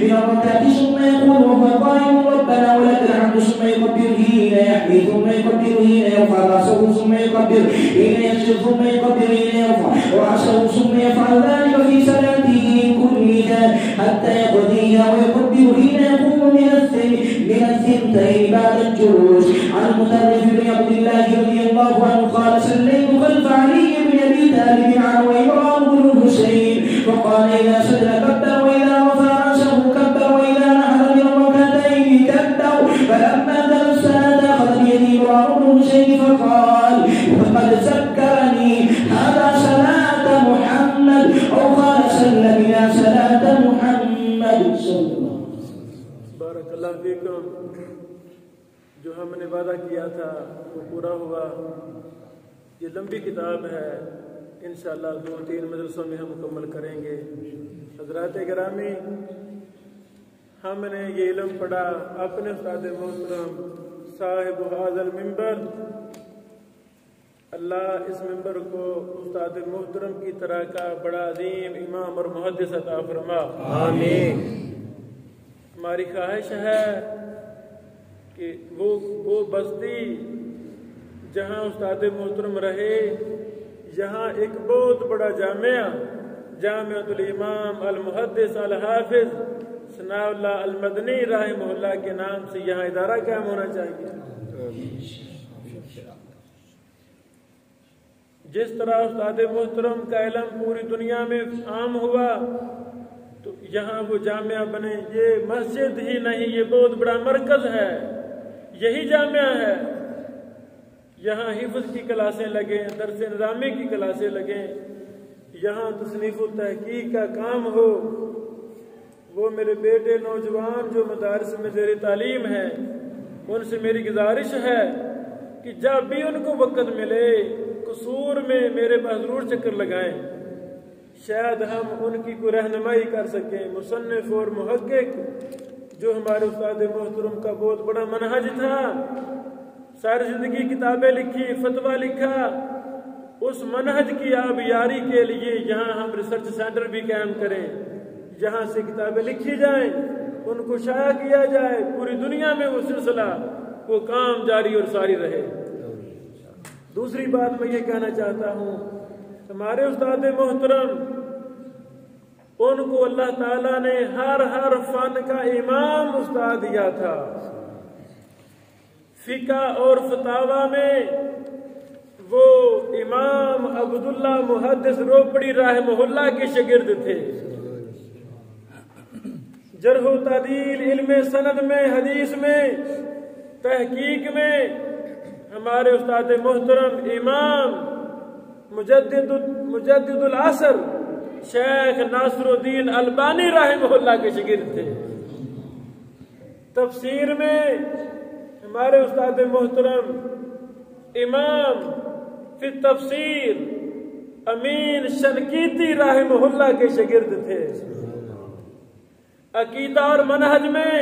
من الركعة ثم يقول وهو قائم ربنا ربنا ولك الحمد ثم يكبر حين يحمي ثم يكبر حين يرفع رأسه ثم يكبر حين يسجد ثم يكبر حين يرفع رأسه ثم يفعل ذلك في صلاته كلها حتى يقضيها ويكبر حين يقوم من الثنتين بعد الجلوس. عن مطرف بن عبد الله رضي الله عنه قال صليت خلف علي بن ابي طالب عنه وعمران بن الحسين فقال اذا سجد كبر واذا رفع راسه كبر واذا نهض من ركعتين كبر. فلما دخل الصلاه اخذ بيدي عمران بن الحسين فقال فقد ذكرني هذا صلاه محمد او قال سلم الى صلاه محمد صلى الله عليه وسلم. بارک اللہ فیکم. جو ہم نے وعدہ کیا تھا وہ پورا ہوا. یہ لمبی کتاب ہے، انشاءاللہ 2-3 مدرسوں میں ہم مکمل کریں گے. حضرات گرامی، ہم نے یہ علم پڑھا اپنے استاد محترم صاحب هذا المنبر. اللہ اس ممبر کو استاد محترم کی طرح کا بڑا عظیم امام اور محدث عطا فرما. آمین. ہماری خواہش ہے کہ وہ بستی جہاں استاد محترم رہے، یہاں ایک بہت بڑا جامعۃ الامام المحدث الحافظ ثناء اللہ المدنی رحمہ اللہ کے نام سے یہاں ادارہ قائم ہونا چاہیے. جس طرح استاد محترم کا علم پوری دنیا میں عام ہوا تو یہاں وہ جامعہ بنے. یہ مسجد ہی نہیں، یہ بہت بڑا مرکز ہے، یہی جامعہ ہے. یہاں حفظ کی کلاسیں لگیں، درس نظامی کی کلاسیں لگیں، یہاں تصنیف و تحقیق کا کام ہو. وہ میرے بیٹے نوجوان جو مدارس میں زیر تعلیم ہیں، ان سے میری گزارش ہے کہ جب بھی ان کو وقت ملے قصور میں میرے پاس ضرور چکر لگائیں. شاید ہم ان کی کوئی رہنمائی کر سکیں. مصنف اور محقق جو ہمارے استاد محترم کا بہت بڑا منہج تھا، ساری زندگی کتابیں لکھی، فتویٰ لکھا، اس منہج کی آبیاری کے لیے یہاں ہم ریسرچ سینٹر بھی قائم کریں، جہاں سے کتابیں لکھی جائیں، ان کو شائع کیا جائے، پوری دنیا میں وہ سلسلہ وہ کام جاری اور ساری رہے. دوسری بات میں یہ کہنا چاہتا ہوں، ہمارے استاد محترم، ان کو اللہ تعالیٰ نے ہر فن کا امام استاد دیا تھا. فقہ اور فتاوی میں وہ امام عبداللہ محدث روپڑی رحمہ اللہ کے شاگرد تھے. جرح و تعدیل، علم سند میں، حدیث میں، تحقیق میں ہمارے استاد محترم امام مجدد العصر شیخ ناصر الدین البانی رحمہ اللہ کے شاگرد تھے. تفسیر میں ہمارے استاد محترم امام فی تفسیر امین شنقیطی رحمہ اللہ کے شاگرد تھے. عقیدہ اور منہج میں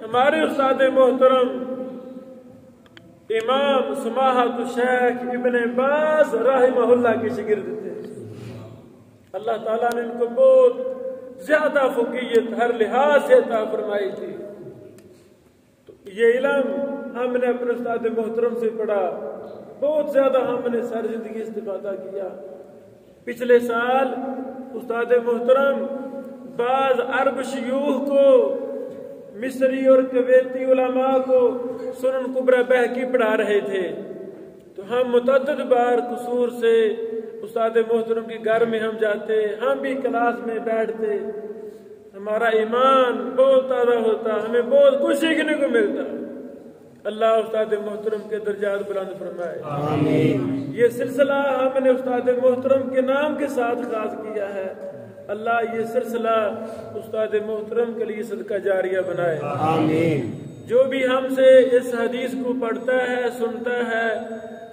ہمارے استاد محترم امام سماحت الشیخ ابن باز رحمہ اللہ کے شاگرد تھے. اللہ تعالیٰ نے ان کو بہت زیادہ فقیہت ہر لحاظ سے عطا فرمائی تھی. تو یہ علم ہم نے اپنے استاد محترم سے پڑھا، بہت زیادہ ہم نے ساری زندگی استفادہ کیا. پچھلے سال استاد محترم بعض عرب شیوخ کو، مصری اور کویتی علماء کو سنن کبریٰ بہقی پڑھا رہے تھے. تو ہم متعدد بار قصور سے استاد محترم کے گھر میں ہم جاتے، ہم بھی کلاس میں بیٹھتے، ہمارا ایمان بہت تازہ ہوتا، ہمیں بہت کچھ سیکھنے کو ملتا. اللہ استاد محترم کے درجات بلند فرمائے. آمین. یہ سلسلہ ہم نے استاد محترم کے نام کے ساتھ خاص کیا ہے. اللہ یہ سلسلہ استاد محترم کے لیے صدقہ جاریہ بنائے. آمین. جو بھی ہم سے اس حدیث کو پڑھتا ہے، سنتا ہے،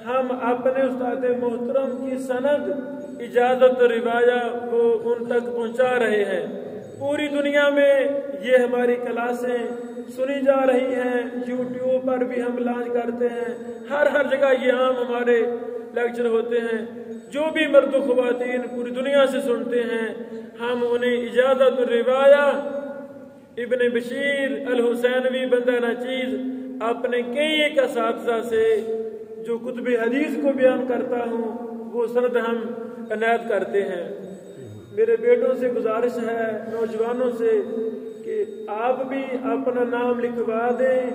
ہم اپنے استاد محترم کی سند، اجازت اور روایت وہ ان تک پہنچا رہے ہیں. پوری دنیا میں یہ ہماری کلاسیں سنی جا رہی ہیں، یوٹیوب پر بھی ہم لانچ کرتے ہیں، ہر جگہ یہ عام ہمارے لیکچر ہوتے ہیں. جو بھی مرد و خواتین پوری دنیا سے سنتے ہیں، ہم انہیں اجازت اور روایت ابن بشیر الحسینوی بندہ ناچیز اپنے کئی ایک اساتذہ سے جو کتب حدیث کو بیان کرتا ہوں وہ سند ہم عنایت کرتے ہیں۔ میرے بیٹوں سے گزارش ہے، نوجوانوں سے، کہ آپ بھی اپنا نام لکھوا دیں،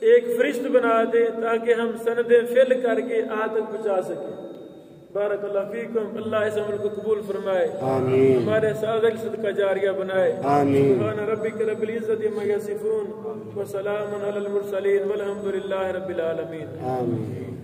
ایک فہرست بنا دیں تاکہ ہم سندیں فل کر کے آپ تک پہنچا سکیں۔ بارک اللہ فیکم، اللہ اس عمل کو قبول فرمائے، آمین، ہمارے سادہ صدقہ جاریہ بنائے۔ آمین۔ سبحان ربک رب العزت عما یصفون وسلام علی المرسلین والحمد للہ رب العالمین۔ آمین۔